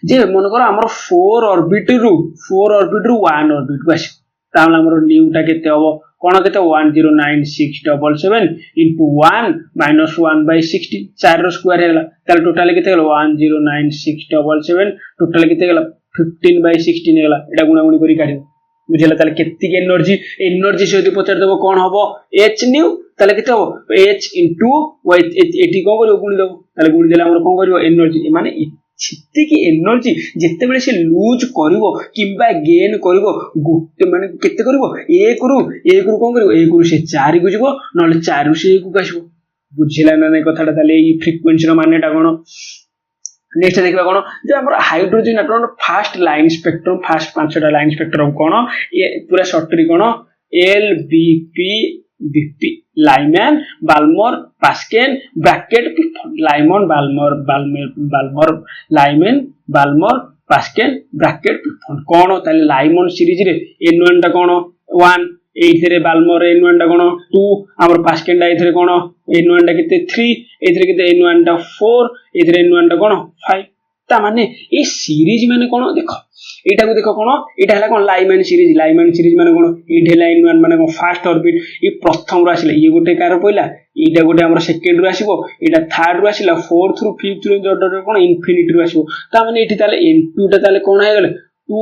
Speaker 2: जे मनकर हमर 4 ऑर्बिट रु 1 ऑर्बिट को आसी ताम हमर न्यूटा केते हबो कोन केते 109677 into 1 minus 1 by 60 4 row square हेला ताल टोटल केते गेलो 109677 टोटल केते गेला 15 by 16 हेला एटा गुणा गुणी करी काढिबो बुझिला ताले केति एनर्जी से यदि पचार देबो कोन हबो h न्यू ताले केते हबो h into y एटी को करियो गुणी देबो ताले गुणी देला हमर कोन करियो एनर्जी माने छित्ती की एनर्जी जेते बेले से लूज करिवो किबा गेन करिवो गुटे माने केते करिवो 1 रु कोन करिवो 1 रु से 4 को जिवो नले 4 रु से 1 को आसीबो बुझिला ना नै कथाटा ताले ई फ्रीक्वेंसी रो मानेटा कोन नेक्स्ट देखबा कोन जे हमर hydrogen atom first line spectrum first पांचटा लाइन स्पेक्ट्रम कोन ए पूरा शॉर्टरी कोन L B P BP Lyman Balmer Paschen Brackett Lyman Balmer Lyman Balmer Paschen Brackett कोन ताले लाइमन सीरीज रे n1 टा कोन 1 एइथरे बाल्मर n1 टा कोन 2 हमर पास्केन टा एइथरे कोन n1 टा केते 3 एइथरे केते n1 टा 4 एइथरे n1 टा कोन 5 ता माने ए सीरीज माने कोन देखो एटा को देखो कोन एटा हला कोन लाइमैन सीरीज माने कोन एठे लाइन 1 माने कोन फास्ट ऑर्बिट ई प्रथम रो आसिला ये गोटे कार पइला एटा गोटे हमर सेकंड रो आसीबो एटा थर्ड रो आसिला fourth row fifth row dot कोन इंफिनिटी रो आसीबो ता माने एठी ताले n2 टा ताले कोन हे गेले 2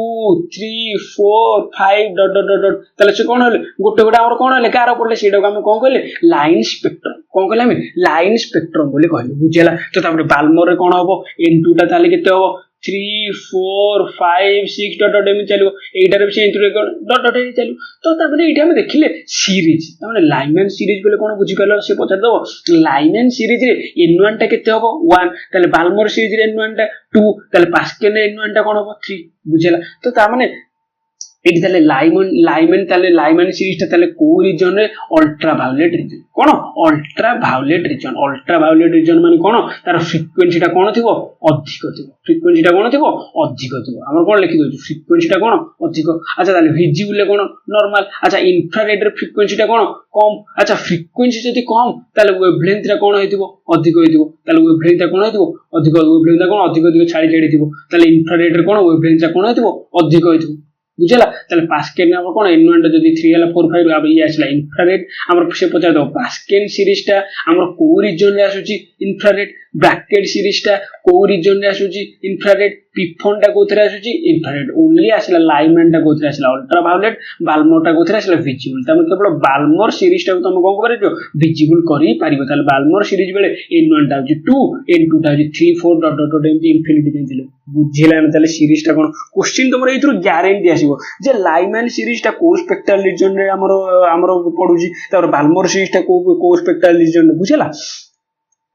Speaker 2: 3 4 5 डॉट डॉट डॉट ताले से कोन होले गोटे गोटे हमर कोन होले कार पडले सेटा को हम कोन कहले लाइन स्पेक्ट्रम कोन कहले हम लाइन स्पेक्ट्रम बोली कहले बुझेला तो तापर बाल्मर रे कोन हबो n2 टा ताले केते हबो 3 4 5 6 डॉट डॉट एम चलो एटार भी सेंटर डॉट डॉट चलो तो तापर एटा हम देखिले सीरीज ताने लाइमैन सीरीज बोले कोन बुझी पालो से पचार दबो लाइमैन सीरीज रे n1 टा केते हबो 1 ताले बाल्मर सीरीज रे n1 टा 2 ताले पास्केन रे n1 टा कोन हबो 3 बुझिला तो ता माने एटी ताले लाइमैन सीरीज टा ताले को रीजन रे अल्ट्रा वायलेट रीजन कोन अल्ट्रा वायलेट रीजन माने कोन तार फ्रीक्वेंसी टा कोन थिबो अधिक थिबो फ्रीक्वेंसी टा कोन थिबो अधिक थिबो हमर कोन लिखि दोछु फ्रीक्वेंसी टा कोन अधिक अच्छा ताले विजिबल कोन नॉर्मल अच्छा इंफ्रारेड रे फ्रीक्वेंसी टा कोन कम अच्छा फ्रीक्वेंसी जदी कम ताले वेवलेंथ रा कोन हेतिबो अधिक हेतिबो ताले वेवलेंथ रा कोन हेतिबो अधिक वेवलेंथ रा कोन अधिक छाड़ी छाड़ी थिबो ताले इंफ्रारेड रे कोन वेवलेंथ रा कोन हेतिबो अधिक हेतिबो बुझला ताले पास्केन हमर कोन n1 टा जदी 3 हला 4 5 अब ये आसला इंफ्रारेड हमर से पचार दो पास्केन सीरीज टा हमर को रीजन रे आसुची इंफ्रारेड ब्रैकेट सीरीज टा को रीजन रे आसुची इंफ्रारेड पिफोन टा कोथरे आसुची इंफ्रारेड ओनली आसला लाइमैन टा कोथरे आसला अल्ट्रा वायलेट बाल्मर टा कोथरे आसला विजिबल तमे केवल बाल्मर सीरीज टा तमे कोन करियो विजिबल करी पारिबो ताले बाल्मर सीरीज बेले n1 टा होची 2 n2 टा होची 3 4 डॉट डॉट डॉट एमती इंफिनिटी देदिले बुझिला न ताले सीरीज टा कोन क्वेश्चन तमरो एथुर ग्यारंटी आसीबो जे लाइमैन सीरीज टा को स्पेक्ट्रल रीजन रे हमरो पडुची तापर बाल्मर सीरीज टा को स्पेक्ट्रल रीजन बुझिला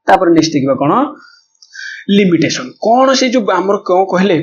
Speaker 2: तापर नेक्स्ट देखबा कोन लिमिटेशन कोन से जो हमर को कहले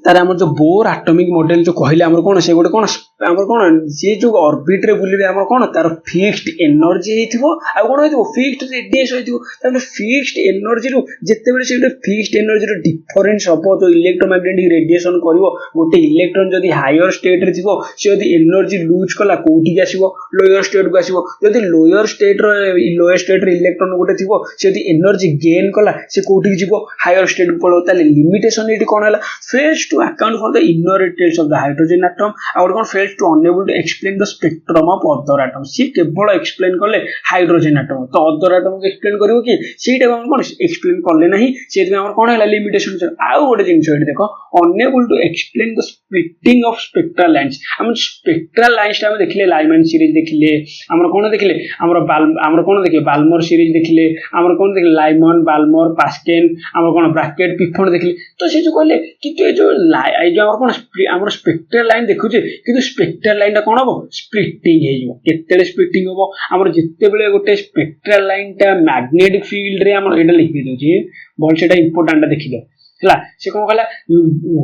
Speaker 2: तार हमर जो बोर एटॉमिक मॉडल जो कहले हमर कोन से गोटे कोन हमर कोन जे जो ऑर्बिट रे बुलिबे हमर कोन तार फिक्स्ड एनर्जी हेतिबो आ कोन हेतिबो फिक्स्ड रेडियस हेतिबो तार फिक्स्ड एनर्जी रो जत्ते बेले से फिक्स्ड एनर्जी रो डिफरेंस हबो तो इलेक्ट्रोमैग्नेटिक रेडिएशन करिवो गोटे इलेक्ट्रॉन जदी हायर स्टेट रे थिबो से जदी एनर्जी लूज कला कोठी आसीबो लोअर स्टेट को आसीबो जदी लोअर स्टेट रे इलेक्ट्रॉन गोटे थिबो से जदी एनर्जी गेन कला से कोठी जिवो हायर स्टेट को पळो ताले लिमिटेशन एटी कोन हला phase to account for the inner details of the hydrogen atom और कौन fails to unable to explain the spectrum of other atoms सी केवल explain करले hydrogen atom तो other atom को explain करिवो कि सेटा हम कोन explain करले नहीं सेति हमर कोन हला लिमिटेशन आ गोटे जिंस एटी देखो unable to explain the splitting of spectral lines हम spectral lines हम देखले लाइमैन सीरीज देखले हमर कोन देखले हमर कोन देखले बाल्मर सीरीज देखले हमर कोन देखले लाइमन बाल्मर पास्केन हमर कोन ब्रैकेट पिफोन देखले तो से जो कहले कि जो आई जो हमर कोन हमर स्पेक्ट्रल लाइन देखु जे किंतु स्पेक्ट्रल लाइन टा कोन हो स्प्लिटिंग हे जो केतेले स्प्लिटिंग हो हमर जत्ते बेले गोटे स्पेक्ट्रल लाइन टा मैग्नेटिक फील्ड रे हमर एटा लिखि दो जे बोल सेटा इंपोर्टेंट देखि दो
Speaker 1: ହେଲା ସେ କଣ କଲା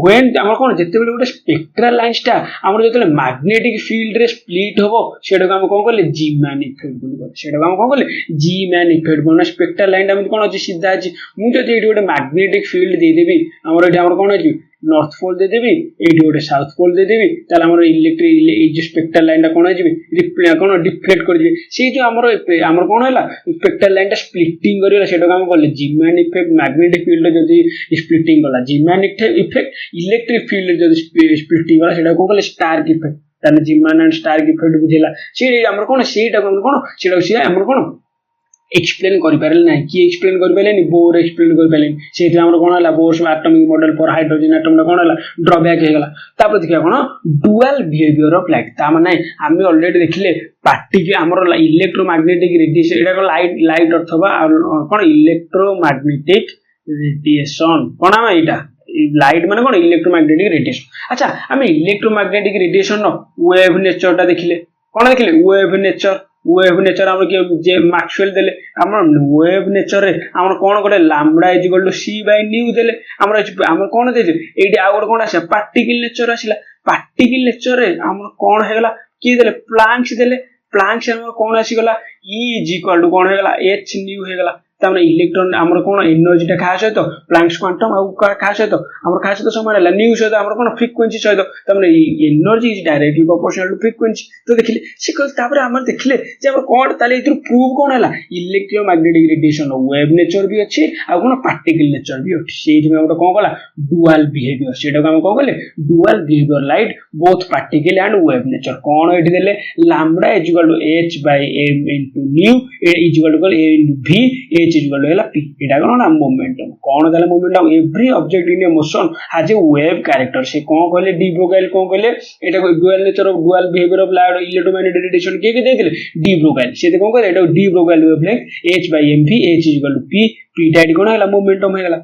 Speaker 1: when ଆମର କଣ ଯେତେବେଳେ ଗୋଟେ ସ୍ପେକ୍ଟ୍ରାଲ ଲାଇନ୍ସଟା ଆମର ଯେତେବେଳେ ମ୍ୟାଗ୍ନେଟିକ ଫିଲ୍ଡରେ ସ୍ପ୍ଲିଟ୍ ହବ ସେଟାକୁ ଆମେ କଣ କଲେ ଜି ମ୍ୟାନ ଇଫେକ୍ଟ ବୋଲି କଲେ ସେଟାକୁ ଆମେ କଣ କଲେ ଜି ମ୍ୟାନ ଇଫେକ୍ଟ ମାନେ ସ୍ପେକ୍ଟ୍ରାଲ ଲାଇନଟା ଏମିତି କଣ ଅଛି ସିଧା ଅଛି ମୁଁ ଯଦି ଏଇଠି ଗୋଟେ ମ୍ୟାଗ୍ନେଟିକ ଫିଲ୍ଡ ଦେଇଦେବି ଆମର ଏଠି ଆମର କଣ ଅଛି नॉर्थ पोल देदेवी एठी गोटे साउथ पोल देदेवी ताले हमर इलेक्ट्रिक ए जो स्पेक्ट्रल लाइन कोन आजिबे कोन डिफ्लेक्ट कर दिबे से जो हमर कोन हला स्पेक्ट्रल लाइन स्प्लिटिंग करिला सेटा हम कहले जीमैन इफेक्ट मैग्नेटिक फील्ड जदी स्प्लिटिंग गला जीमैन इफेक्ट इलेक्ट्रिक फील्ड जदी स्प्लिटिंग गला सेटा कोन कहले स्टार्क इफेक्ट ताने जीमैन एंड स्टार्क इफेक्ट बुझिला से हमर कोन सेटा कोन सेटा से हमर कोन एक्सप्लेन कर पारे ना कि एक्सप्लेन कर पारे बोर एक्सप्लेन कर पारे से हमर कोन हला Bohr's atomic model for hydrogen atom कोन हला ड्रॉबैक हे गला तापर देखिया कोन डुअल बिहेवियर ऑफ लाइट ता माने हम ऑलरेडी देखले पार्टिकल हमर इलेक्ट्रोमैग्नेटिक रेडिएशन एटा को लाइट अथवा कोन इलेक्ट्रोमैग्नेटिक रेडिएशन कोन हम एटा लाइट माने कोन इलेक्ट्रोमैग्नेटिक रेडिएशन अच्छा हम इलेक्ट्रोमैग्नेटिक रेडिएशन नो वेव नेचर ता देखले कोन देखले वेव नेचर हम जे मैक्सवेल देले हमर वेव नेचर रे हमर कोन गोटे lambda equal to c by nu देले हमर कोन देजे एडी आ गोटे कोन आसे पार्टिकल नेचर आसिला पार्टिकल नेचर रे हमर कोन हेगला की देले प्लांक्स हमर कोन आसी गला E इज इक्वल टू कोन हेगला h न्यू हेगला तामने इलेक्ट्रॉन हमर कोन एनर्जी टा खा सहित प्लांक्स क्वांटम आ खा सहित हमर खा सहित समान हला न्यू सहित हमर कोन फ्रीक्वेंसी सहित तामने energy is directly proportional to frequency तो देखिले से कल तापर हमर देखिले जे हमर कोन ताले इथु प्रूव कोन हला इलेक्ट्रोमैग्नेटिक रेडिएशन वेव नेचर भी अछि आ कोन पार्टिकल नेचर भी अछि सेहि में हमर कोन कला डुअल बिहेवियर सेटा हम कोन कहले dual behaviour light both particle and wave nature कोन एठी देले lambda is equal to h by m into nu is equal to a into v h is equal to p Etah cone momentum कोन दाले momentum every object in a motion has a wave character से कोन कहले de Broglie कोन कहले एटा dual nature of dual behaviour of light electromagnetic radiation के देथिले डी ब्रोगल से कोन कहले एटा de Broglie wavelength h by mv h is equal to p टा कोन हला मोमेंटम हेगला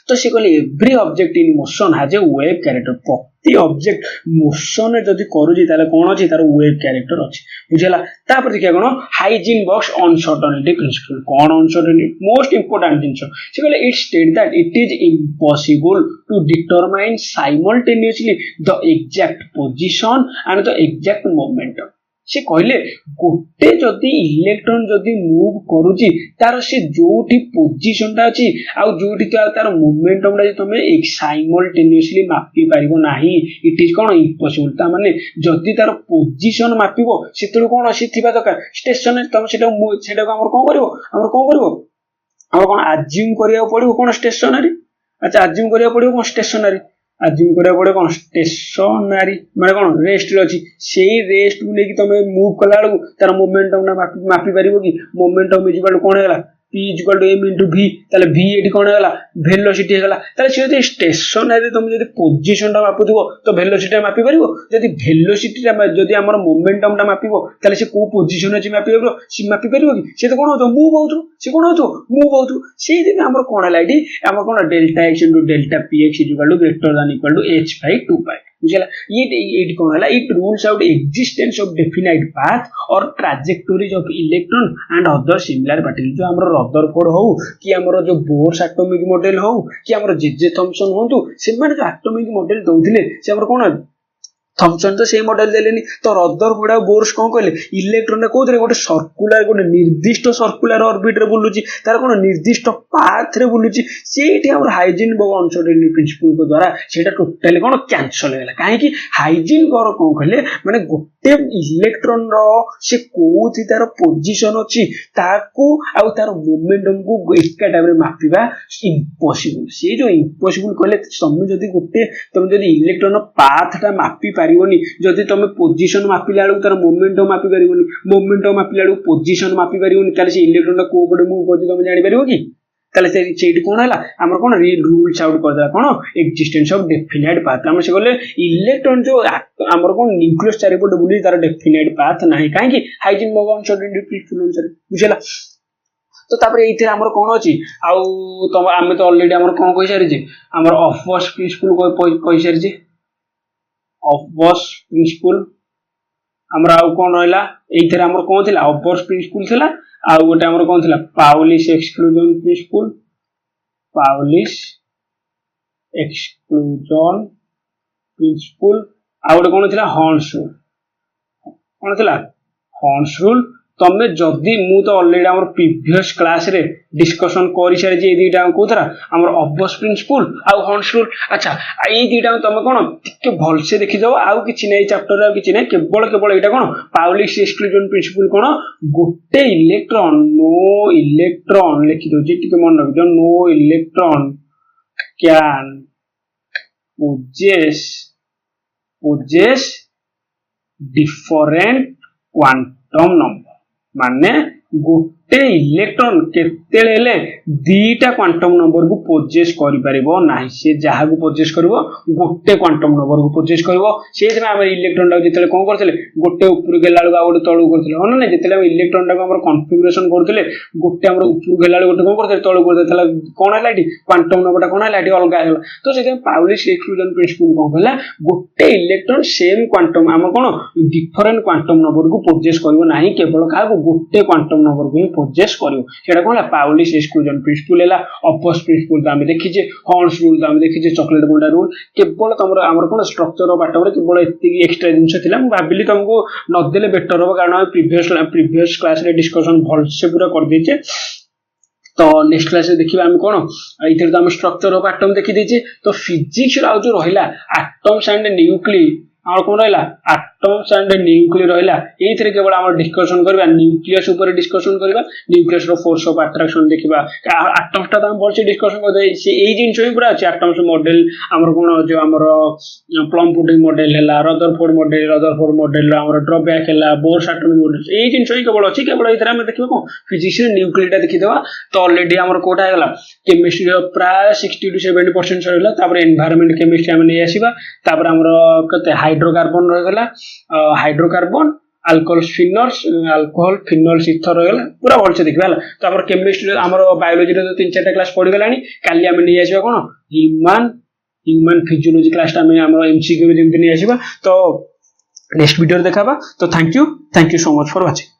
Speaker 1: तो से कहले every object in motion has a wave character प्रति ऑब्जेक्ट मोशन जदी करूजी ताले कोन अछि तार वेव कैरेक्टर अछि बुझला तापर देखिया कोन हाइजीन बॉक्स अनसर्टेनिटी प्रिंसिपल कोन अनसर्टेनिटी मोस्ट इंपोर्टेंट जिंस से कहले it state that it is impossible to determine simultaneously the exact position and the exact momentum से कहले गोटे जदी इलेक्ट्रॉन जदी मूव करूची तार से जोठी पोजीशन ता अछि आ जोठी तार मोमेंटम ता तमे एक साइमल्टेनियसली मापी पारिबो नाही इट इज कोन इम्पॉसिबल ता माने जदी तार पोजीशन मापिबो सेतु कोन अछि थिबा दरकार स्टेशन तम सेटा हमर कोन करबो हमर कोन अज्यूम करिया पड़िबो कोन स्टेशनरी अच्छा अज्यूम करिया पड़िबो कोन स्टेशनरी अज्यूम करिया पड़े कोन स्टेशनरी माने कोन रेस्ट रे अछि सेही रेस्ट को लेकी तमे मूव कला बेलू तार मोमेंटम ना मापी परिबो कि मोमेंटम इज इक्वल कोन हेला p इज इक्वल टू m into v ताले v एठी कोन हेला वेलोसिटी हेला ताले से जदी स्टेशनरी तमे जदी पोजीशन ता मापुथबो तो वेलोसिटी मापी परिबो जदी वेलोसिटी ता जदी हमर मोमेंटम ता मापिबो ताले से को पोजीशन अछि मापी परिबो से मापी परिबो कि से तो कोन होतो मूव होतो से कोन होतो मूव होतो से दिन हमर कोन हेला एठी हमर कोन delta x into delta px is equal to greater than equal to h by 2 pi बुझला ये कोन हला it rules out existence of definite path और trajectories of electron and other similar particle जो हमर रदरफोर्ड हो कि हमर जो बोर्स एटॉमिक मॉडल हो कि हमर जे थॉमसन होंतु से माने जो एटॉमिक मॉडल दउथिले से हमर कोन थॉमसन तो से मॉडल देलेनी तो रदरफोर्ड और बोर्स कोन कहले इलेक्ट्रॉन रे कोथरे गोटे सर्कुलर गोटे निर्दिष्ट सर्कुलर ऑर्बिट रे बुलुची तार कोन निर्दिष्ट पाथ रे बुलुची सेठी हमर हाइजीनबर्ग अनसर्टेनिटी प्रिंसिपल को द्वारा सेटा टोटली कोन कैंसिल होला काहे कि हाइजीनबर्ग कोन कहले माने गोटे इलेक्ट्रॉन रो से कोथि तार पोजीशन अछि ताकू आ तार मोमेंटम को एका टाइम रे मापिबा इम्पॉसिबल से जो इम्पॉसिबल कहले तमे जदी इलेक्ट्रॉन पाथ ता मापी पारिबोनी जदी तमे पोजीशन मापिला बेलू तार मोमेंटम मापी पारिबोनी मोमेंटम मापिला बेलू पोजीशन मापी पारिबोनी ताले से इलेक्ट्रॉन को पडे मूव करछि तमे जानि पारिबो कि ताले सेठी कोन हला हमर कोन रूल्स आउट कर दला कोन एक्जिस्टेंस ऑफ डेफिनाइट पाथ हम से कहले इलेक्ट्रॉन जो हमर कोन न्यूक्लियस चारिपटे बुली तार डेफिनाइट पाथ नाही काहे कि हाइजीनबर्ग अनसर्टेनिटी प्रिंसिपल अनुसार बुझला तो तापर एथिरा हमर कोन अछि आउ तम आमे तो ऑलरेडी हमर कोन कहि सारि जे हमर ऑफवर्स प्रिंसिपल कहि सारि जे ऑफवर्स प्रिंसिपल हमरा आउ कोन रहला एथिरा हमर कोन थिला ऑफवर्स प्रिंसिपल थिला आउ गोटे हमर कोन थिला Pauli's exclusion principle Pauli's
Speaker 2: exclusion principle ଆଉ ଗୋଟେ କଣ ଥିଲା Horn's rule କଣ ଥିଲା Horn's rule ତମେ ଯଦି ମୁଁ ତ ଅଲରେଡି ଆମର ପ୍ରିଭିୟସ୍ କ୍ଲାସ୍ ରେ डिस्कशन करि सारी ए दुईटा कोथरा हमर अबस प्रिंसिपल आ हॉर्न्स रूल अच्छा ए दुईटा तमे कोन टिके भल से देखि जाओ आ किछि नै चैप्टर आ किछि नै केवल एटा कोन पाउलिस एक्सक्लूजन प्रिंसिपल कोन गोटे इलेक्ट्रॉन नो इलेक्ट्रॉन लिखि दो जे टिके मन रख दो no electron can possess different quantum number माने गोटे इलेक्ट्रॉन केतेले दीटा क्वांटम नंबर को पोजेस करि परिबो नाही से जहा को पोजेस करबो गोटे क्वांटम नंबर को पोजेस करबो सेथे हम इलेक्ट्रॉन टा जेतेले कोन करथिले गोटे ऊपर गेला आ गोटे तळु करथिले हो ना जेतेले हम इलेक्ट्रॉन टा को हमर कॉन्फ़िगरेशन करथिले गोटे हमर ऊपर गेला गोटे कोन करथिले तळु करथिले कोन हलाटी क्वांटम नंबर टा कोन हलाटी अलगा हला तो सेथे पाउलिस एक्सक्लूजन प्रिंसिपल कोन कहला गोटे इलेक्ट्रॉन सेम क्वांटम हम कोन डिफरेंट क्वांटम नंबर को पोजेस करबो नाही केवल का गोटे क्वांटम नंबर को पोजेस करियो सेटा कोन पाउलिस एक्सक्लूजन प्रिंसिपल हैला अपोज प्रिंसिपल तो हम देखिजे हॉर्न्स रूल तो हम देखिजे चॉकलेट बोंडा रूल केवल तमरो हमर कोन स्ट्रक्चर ऑफ एटम रे केवल एति एक्स्ट्रा जिंस थिला हम भाबिली तुमको न देले बेटर हो कारण हम प्रीवियस क्लास रे डिस्कशन भल से पूरा कर दीचे तो नेक्स्ट क्लास रे देखिबा हम कोन इथर तो हम स्ट्रक्चर ऑफ एटम देखि दीचे तो फिजिक्स रा जो रहिला एटम्स एंड न्यूक्लियस और कोन रहिला एटम्स एंड न्यूक्लियस रहिला एथरे केवल हम डिस्कशन करबा न्यूक्लियस ऊपर डिस्कशन करबा न्यूक्लियस रो फोर्स ऑफ अट्रैक्शन देखिबा एटम्स ता हम बोलसे डिस्कशन कर दे से एई जिंस ही पूरा अछि एटम्स मॉडल हमर कोन जो हमर प्लम पुडिंग मॉडल हैला रदरफोर्ड मॉडल हमर ड्रॉबैक हैला बोर्स एटॉमिक मॉडल एई जिंस ही केवल अछि केवल एथरे हम देखिबा को फिजिक्स रे न्यूक्लियस ता देखि देबा तो ऑलरेडी हमर कोटा हैला केमिस्ट्री रो प्राय 60 to 70% रहला तापर एनवायरनमेंट केमिस्ट्री हम नै आसीबा तापर हमर कते हाइड्रोकार्बन रहला हाइड्रोकार्बन अल्कोहल फिनोल्स इथर रहला पूरा भल से देखबा तो हमर केमिस्ट्री हमर बायोलॉजी रे 3-4 क्लास पढि गलानी काली हम नै आसीबा कोन ह्यूमन फिजियोलॉजी क्लास हम हमर एमसीक्यू रे जेमति नै आसीबा तो नेक्स्ट वीडियो रे देखाबा तो thank you so much for watching.